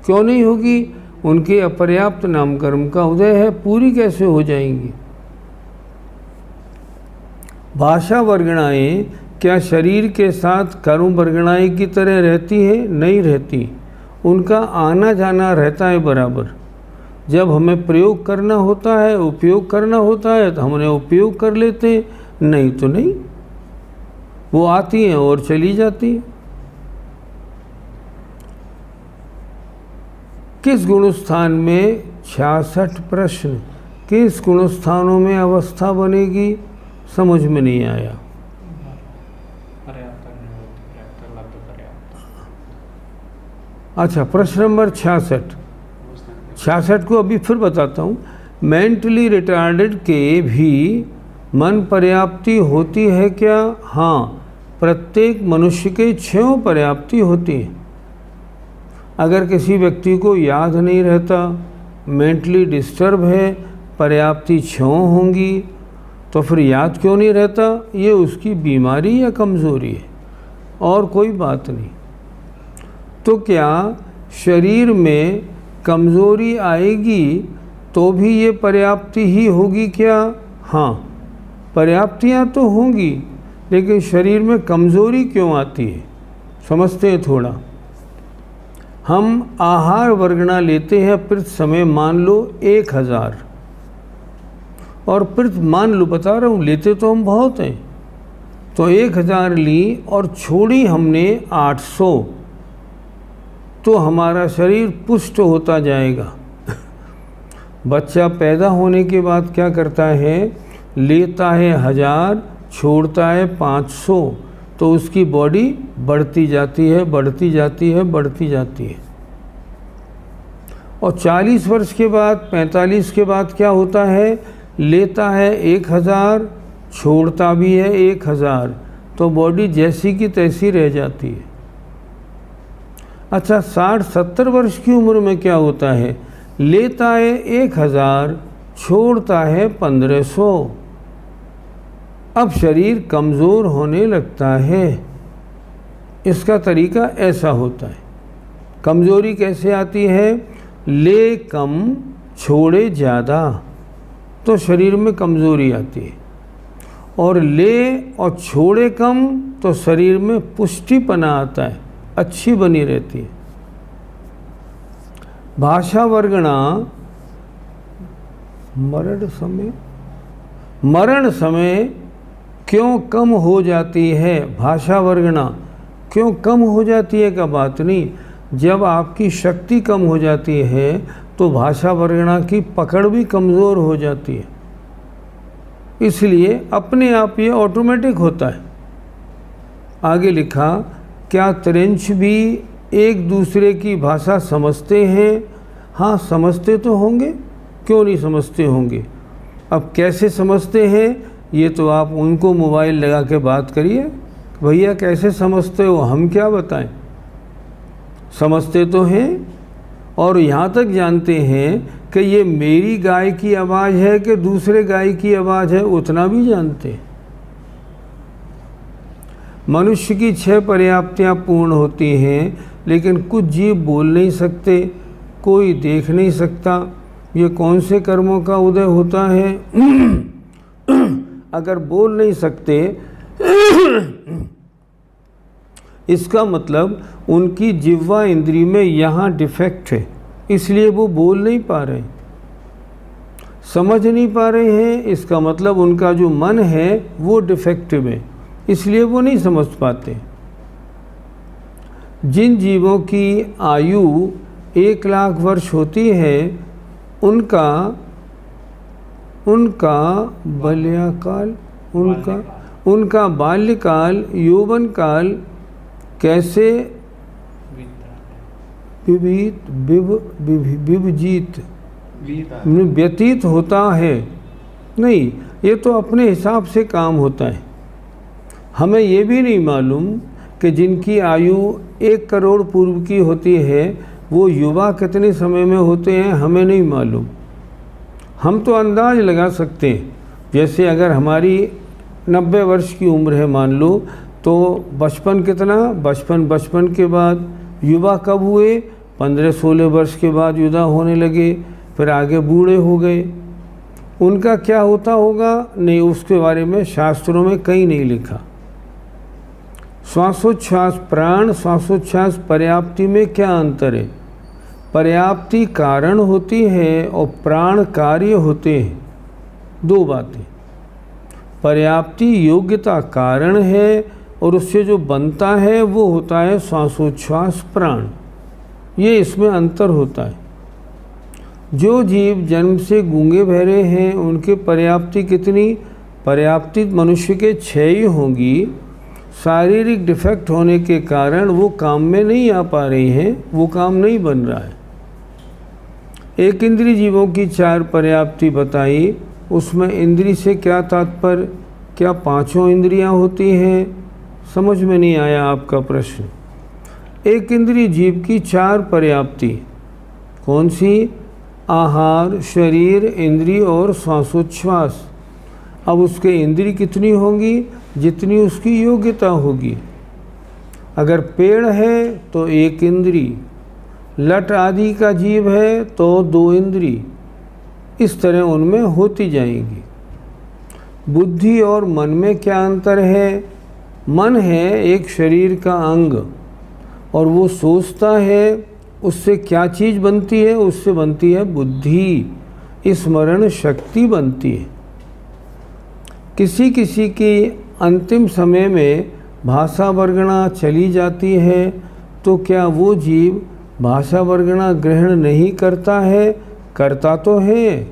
क्यों नहीं होगी? उनके अपर्याप्त नाम कर्म का उदय है, पूरी कैसे हो जाएंगी? भाषा वर्गणाएं क्या शरीर के साथ कर्म वर्गणाएं की तरह रहती है? नहीं रहती। उनका आना जाना रहता है बराबर। जब हमें प्रयोग करना होता है, उपयोग करना होता है, तो हम उन्हें उपयोग कर लेते हैं, नहीं तो नहीं। वो आती हैं और चली जाती हैं। किस गुणस्थान में 66 प्रश्न, किस गुणस्थानों में अवस्था बनेगी? समझ में नहीं आया। अच्छा, प्रश्न नंबर 66 को अभी फिर बताता हूँ। मेंटली रिटार्डेड के भी मन पर्याप्ति होती है क्या? हाँ, प्रत्येक मनुष्य के 6 पर्याप्ति होती है। अगर किसी व्यक्ति को याद नहीं रहता, मेंटली डिस्टर्ब है, पर्याप्ति 6 होंगी, तो फिर याद क्यों नहीं रहता? ये उसकी बीमारी या कमज़ोरी है, और कोई बात नहीं। तो क्या शरीर में कमज़ोरी आएगी तो भी ये पर्याप्ति ही होगी क्या? हाँ, पर्याप्तियाँ तो होंगी, लेकिन शरीर में कमज़ोरी क्यों आती है समझते हैं थोड़ा। हम आहार वर्गना लेते हैं प्रति समय, मान लो 1000, और प्रति मान लो, बता रहा हूँ, लेते तो हम बहुत हैं, तो 1000 ली और छोड़ी हमने 800, तो हमारा शरीर पुष्ट होता जाएगा। बच्चा पैदा होने के बाद क्या करता है? लेता है 1000, छोड़ता है 500, तो उसकी बॉडी बढ़ती जाती है, बढ़ती जाती है, बढ़ती जाती है। और 40 वर्ष के बाद, 45 के बाद क्या होता है? लेता है 1000, छोड़ता भी है 1000, तो बॉडी जैसी की तैसी रह जाती है। अच्छा, 60-70 वर्ष की उम्र में क्या होता है? लेता है 1000, छोड़ता है 1500, अब शरीर कमज़ोर होने लगता है। इसका तरीका ऐसा होता है। कमज़ोरी कैसे आती है? ले कम छोड़े ज़्यादा, तो शरीर में कमज़ोरी आती है, और ले और छोड़े कम तो शरीर में पुष्टिपना आता है, अच्छी बनी रहती है। भाषा वर्गणा मरण समय क्यों कम हो जाती है? भाषा वर्गणा क्यों कम हो जाती है का बात नहीं, जब आपकी शक्ति कम हो जाती है तो भाषा वर्गणा की पकड़ भी कमज़ोर हो जाती है, इसलिए अपने आप ये ऑटोमेटिक होता है। आगे लिखा, क्या त्रिंच भी एक दूसरे की भाषा समझते हैं? हाँ, समझते तो होंगे, क्यों नहीं समझते होंगे। अब कैसे समझते हैं ये तो आप उनको मोबाइल लगा के बात करिए, भैया कैसे समझते हो, हम क्या बताएं। समझते तो हैं, और यहाँ तक जानते हैं कि ये मेरी गाय की आवाज़ है कि दूसरे गाय की आवाज़ है, उतना भी जानते हैं। मनुष्य की 6 पर्याप्तियाँ पूर्ण होती हैं, लेकिन कुछ जीव बोल नहीं सकते, कोई देख नहीं सकता। ये कौन से कर्मों का उदय होता है? अगर बोल नहीं सकते इसका मतलब उनकी जिह्वा इंद्री में यहाँ डिफेक्ट है, इसलिए वो बोल नहीं पा रहे, समझ नहीं पा रहे हैं। इसका मतलब उनका जो मन है वो डिफेक्टिव है, इसलिए वो नहीं समझ पाते। जिन जीवों की आयु 1 लाख वर्ष होती है, उनका बाल्यकाल यौवन काल कैसे व्यतीत होता है? नहीं, ये तो अपने हिसाब से काम होता है। हमें ये भी नहीं मालूम कि जिनकी आयु 1 करोड़ पूर्व की होती है वो युवा कितने समय में होते हैं, हमें नहीं मालूम। हम तो अंदाज लगा सकते हैं, जैसे अगर हमारी 90 वर्ष की उम्र है मान लो, तो बचपन कितना? बचपन के बाद युवा कब हुए? 15-16 वर्ष के बाद युवा होने लगे, फिर आगे बूढ़े हो गए। उनका क्या होता होगा? नहीं, उसके बारे में शास्त्रों में कहीं नहीं लिखा। श्वासोच्छ्वास प्राण, श्वासोच्छ्वास पर्याप्ति में क्या अंतर है? पर्याप्ति कारण होती है और प्राण कार्य होते हैं, 2 बातें। पर्याप्ति योग्यता कारण है, और उससे जो बनता है वो होता है श्वासोच्छ्वास प्राण। ये इसमें अंतर होता है। जो जीव जन्म से गूंगे बहरे हैं उनके पर्याप्ति कितनी? पर्याप्ति मनुष्य के 6 ही होंगी। शारीरिक डिफेक्ट होने के कारण वो काम में नहीं आ पा रही हैं, वो काम नहीं बन रहा है। एक इंद्रिय जीवों की 4 पर्याप्ति बताई, उसमें इंद्रिय से क्या तात्पर्य? क्या 5 इंद्रियां होती हैं? समझ में नहीं आया आपका प्रश्न। एक इंद्रिय जीव की 4 पर्याप्ति कौन सी? आहार, शरीर, इंद्रिय और श्वासोच्छ्वास। अब उसके इंद्रिय कितनी होंगी? जितनी उसकी योग्यता होगी। अगर पेड़ है तो 1 इंद्री, लट आदि का जीव है तो 2 इंद्री, इस तरह उनमें होती जाएंगी। बुद्धि और मन में क्या अंतर है? मन है एक शरीर का अंग और वो सोचता है, उससे क्या चीज़ बनती है? उससे बनती है बुद्धि, स्मरण शक्ति बनती है। किसी किसी की अंतिम समय में भाषा वर्गणा चली जाती है तो क्या वो जीव भाषा वर्गणा ग्रहण नहीं करता है? करता तो है,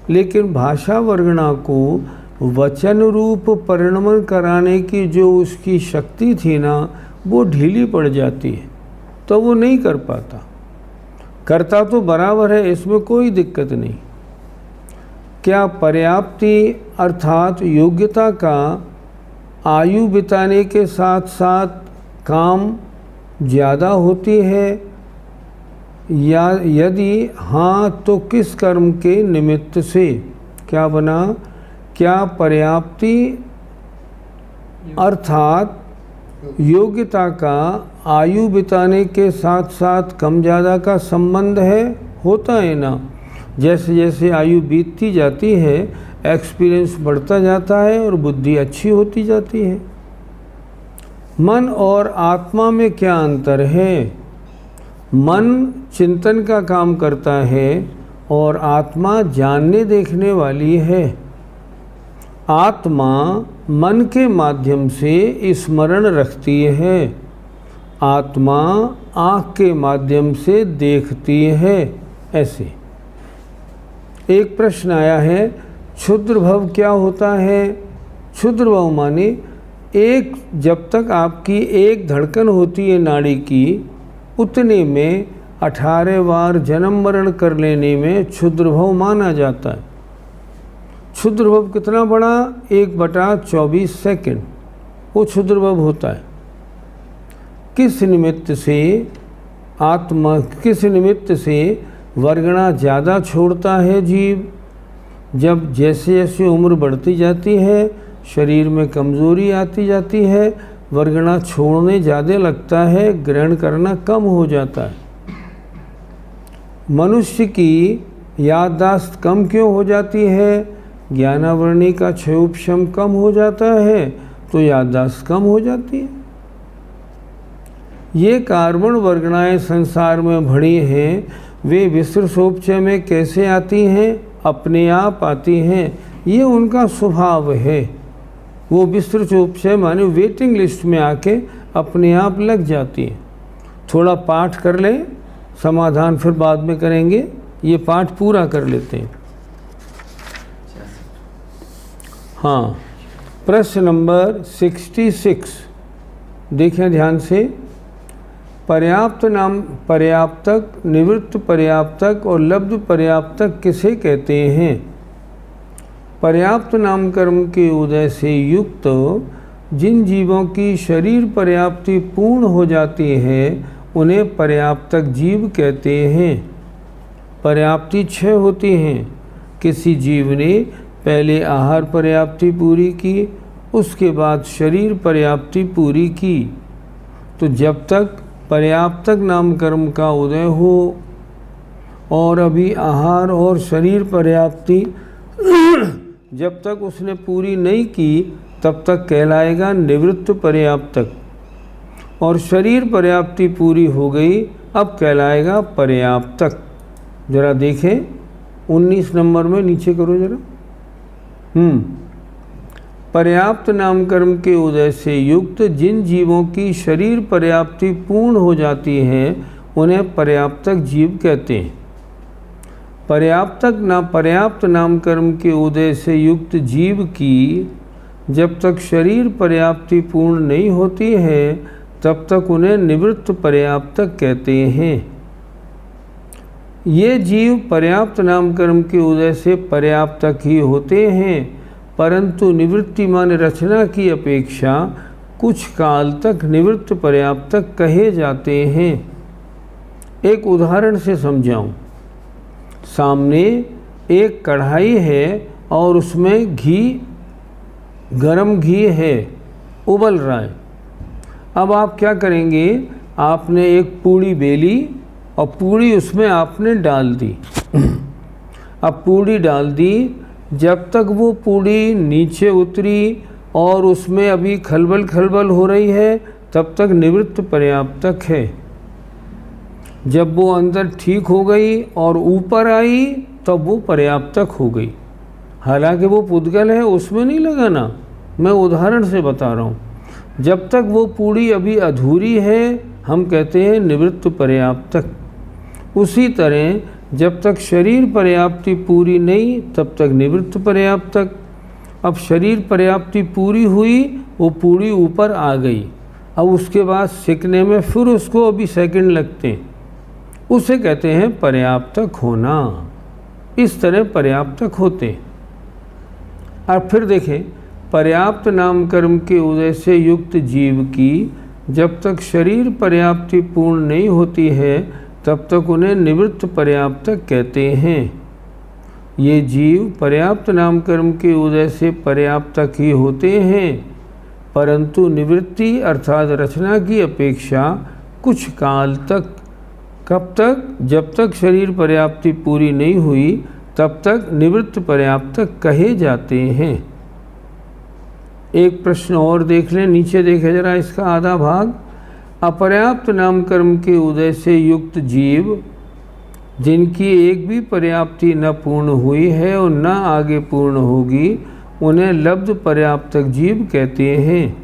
लेकिन भाषा वर्गणा को वचन रूप परिणमन कराने की जो उसकी शक्ति थी ना, वो ढीली पड़ जाती है तो वो नहीं कर पाता। करता तो बराबर है, इसमें कोई दिक्कत नहीं। क्या पर्याप्ति अर्थात योग्यता का आयु बिताने के साथ साथ काम ज़्यादा होती है, या यदि हाँ तो किस कर्म के निमित्त से? क्या बना? क्या पर्याप्ति अर्थात योग्यता का आयु बिताने के साथ साथ कम ज़्यादा का संबंध है? होता है ना। जैसे जैसे आयु बीतती जाती है एक्सपीरियंस बढ़ता जाता है और बुद्धि अच्छी होती जाती है। मन और आत्मा में क्या अंतर है? मन चिंतन का काम करता है और आत्मा जानने देखने वाली है। आत्मा मन के माध्यम से स्मरण रखती है, आत्मा आँख के माध्यम से देखती है। ऐसे एक प्रश्न आया है, क्षुद्र भव क्या होता है? क्षुद्र भव माने एक, जब तक आपकी एक धड़कन होती है नाड़ी की, उतने में 18 बार जन्म मरण कर लेने में क्षुद्र भव माना जाता है। क्षुद्र भव कितना बड़ा? 1/24 सेकंड वो क्षुद्र भव होता है। किस निमित्त से आत्मा, किस निमित्त से वर्गणा ज़्यादा छोड़ता है जीव? जब जैसे जैसे उम्र बढ़ती जाती है, शरीर में कमज़ोरी आती जाती है, वर्गणा छोड़ने ज़्यादा लगता है, ग्रहण करना कम हो जाता है। मनुष्य की याददाश्त कम क्यों हो जाती है? ज्ञानावरणी का क्षयोपशम कम हो जाता है तो याददाश्त कम हो जाती है। ये कार्बन वर्गणाएं संसार में भरी हैं, वे विसर्जोपचय में कैसे आती हैं? अपने आप आती हैं, ये उनका स्वभाव है। वो विसर्जोपचय माने वेटिंग लिस्ट में आके अपने आप लग जाती हैं। थोड़ा पाठ कर लें, समाधान फिर बाद में करेंगे, ये पाठ पूरा कर लेते हैं। हाँ, प्रश्न नंबर 66 देखें ध्यान से। पर्याप्त नाम पर्याप्तक, निवृत्त पर्याप्तक और लब्ध पर्याप्तक किसे कहते हैं? पर्याप्त नाम कर्म के उदय से युक्त जिन जीवों की शरीर पर्याप्ति पूर्ण हो जाती है उन्हें पर्याप्तक जीव कहते हैं। पर्याप्ति 6 होती हैं। किसी जीव ने पहले आहार पर्याप्ति पूरी की, उसके बाद शरीर पर्याप्ति पूरी की, तो जब तक पर्याप्तक नाम कर्म का उदय हो और अभी आहार और शरीर पर्याप्ति जब तक उसने पूरी नहीं की तब तक कहलाएगा निवृत्त पर्याप्तक, और शरीर पर्याप्ति पूरी हो गई अब कहलाएगा पर्याप्तक। जरा देखें 19 नंबर में, नीचे करो जरा। पर्याप्त नाम कर्म के उदय से युक्त जिन जीवों की शरीर पर्याप्ति पूर्ण हो जाती है उन्हें पर्याप्तक जीव कहते हैं। पर्याप्त नाम कर्म के उदय से युक्त जीव की जब तक शरीर पर्याप्ति पूर्ण नहीं होती है तब तक उन्हें निवृत्त पर्याप्तक कहते हैं। ये जीव पर्याप्त नाम कर्म के उदय से पर्याप्तक ही होते हैं, परंतु निवृत्ति मान रचना की अपेक्षा कुछ काल तक निवृत्त पर्याप्तक कहे जाते हैं। एक उदाहरण से समझाऊं। सामने एक कढ़ाई है और उसमें गरम घी है, उबल रहा है। अब आप क्या करेंगे, आपने एक पूड़ी बेली और पूड़ी उसमें आपने डाल दी। अब पूड़ी डाल दी, जब तक वो पूड़ी नीचे उतरी और उसमें अभी खलबल खलबल हो रही है, तब तक निवृत्त पर्याप्तक है। जब वो अंदर ठीक हो गई और ऊपर आई तब वो पर्याप्तक हो गई। हालांकि वो पुद्गल है, उसमें नहीं लगाना, मैं उदाहरण से बता रहा हूँ। जब तक वो पूड़ी अभी अधूरी है हम कहते हैं निवृत्त पर्याप्तक। उसी तरह जब तक शरीर पर्याप्ति पूरी नहीं तब तक निवृत्त पर्याप्तक। अब शरीर पर्याप्ति पूरी हुई, वो पूड़ी ऊपर आ गई, अब उसके बाद सिकने में फिर उसको अभी सेकंड लगते हैं, उसे कहते हैं पर्याप्तक होना। इस तरह पर्याप्तक होते। और फिर देखें, पर्याप्त नाम कर्म के उदय से युक्त जीव की जब तक शरीर पर्याप्ति पूर्ण नहीं होती है तब तक उन्हें निवृत्त पर्याप्तक कहते हैं। ये जीव पर्याप्त नाम कर्म के उदय से पर्याप्तक ही होते हैं, परंतु निवृत्ति अर्थात रचना की अपेक्षा कुछ काल तक, कब तक, जब तक शरीर पर्याप्ति पूरी नहीं हुई तब तक निवृत्त पर्याप्तक कहे जाते हैं। एक प्रश्न और देख लें, नीचे देखें जरा इसका आधा भाग। अपर्याप्त नाम कर्म के उदय से युक्त जीव जिनकी एक भी पर्याप्ति न पूर्ण हुई है और न आगे पूर्ण होगी, उन्हें लब्ध पर्याप्तक जीव कहते हैं।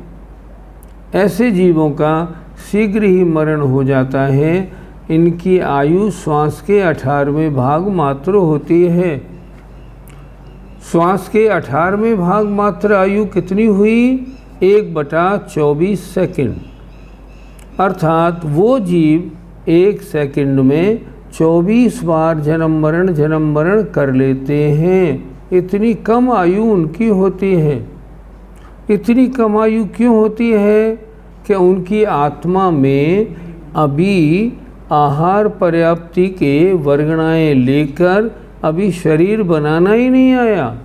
ऐसे जीवों का शीघ्र ही मरण हो जाता है। इनकी आयु श्वास के 18वें भाग मात्र होती है। श्वास के 18वें भाग मात्र आयु कितनी हुई? 1/24 सेकंड। अर्थात वो जीव 1 सेकंड में 24 बार जन्म मरण कर लेते हैं। इतनी कम आयु उनकी होती है। इतनी कम आयु क्यों होती है? कि उनकी आत्मा में अभी आहार पर्याप्ति के वर्गणाएं लेकर अभी शरीर बनाना ही नहीं आया,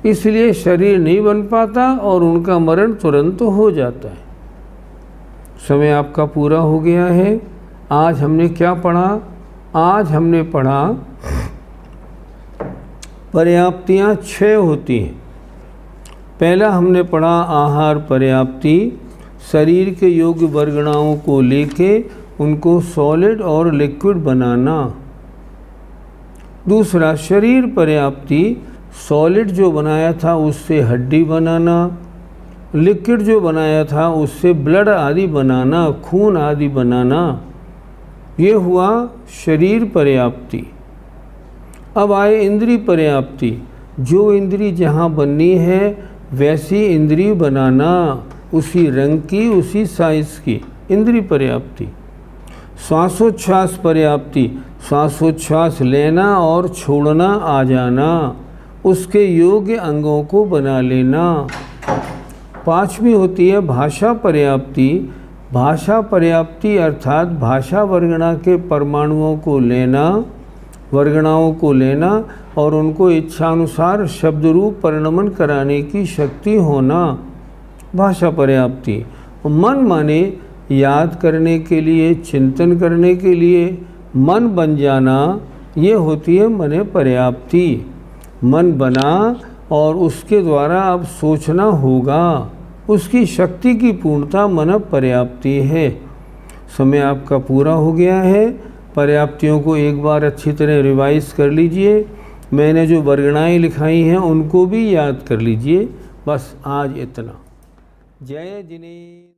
इसलिए शरीर नहीं बन पाता और उनका मरण तुरंत हो जाता है। समय आपका पूरा हो गया है। आज हमने क्या पढ़ा? आज हमने पढ़ा पर्याप्तियाँ 6 होती हैं। पहला हमने पढ़ा आहार पर्याप्ति, शरीर के योग्य वर्गणाओं को लेके उनको सॉलिड और लिक्विड बनाना। दूसरा शरीर पर्याप्ति, सॉलिड जो बनाया था उससे हड्डी बनाना, लिक्विड जो बनाया था उससे ब्लड आदि बनाना, खून आदि बनाना। ये हुआ शरीर पर्याप्ति। अब आए इंद्रिय पर्याप्ति, जो इंद्रिय जहाँ बननी है वैसी इंद्रिय बनाना, उसी रंग की उसी साइज की, इंद्रिय पर्याप्ति। श्वासोच्छ्वास पर्याप्ति, श्वासोच्छ्वास लेना और छोड़ना आ जाना, उसके योग्य अंगों को बना लेना। 5वीं होती है भाषा पर्याप्ति। भाषा पर्याप्ति अर्थात भाषा वर्गणा के परमाणुओं को लेना, वर्गणाओं को लेना और उनको इच्छानुसार शब्द रूप परिणमन कराने की शक्ति होना, भाषा पर्याप्ति। मन माने याद करने के लिए, चिंतन करने के लिए मन बन जाना, ये होती है मन पर्याप्ति। मन बना और उसके द्वारा अब सोचना होगा, उसकी शक्ति की पूर्णता मन पर्याप्ति है। समय आपका पूरा हो गया है। पर्याप्तियों को एक बार अच्छी तरह रिवाइज कर लीजिए। मैंने जो वर्गणाएं लिखाई हैं उनको भी याद कर लीजिए। बस आज इतना। जय जिनेन्द्र।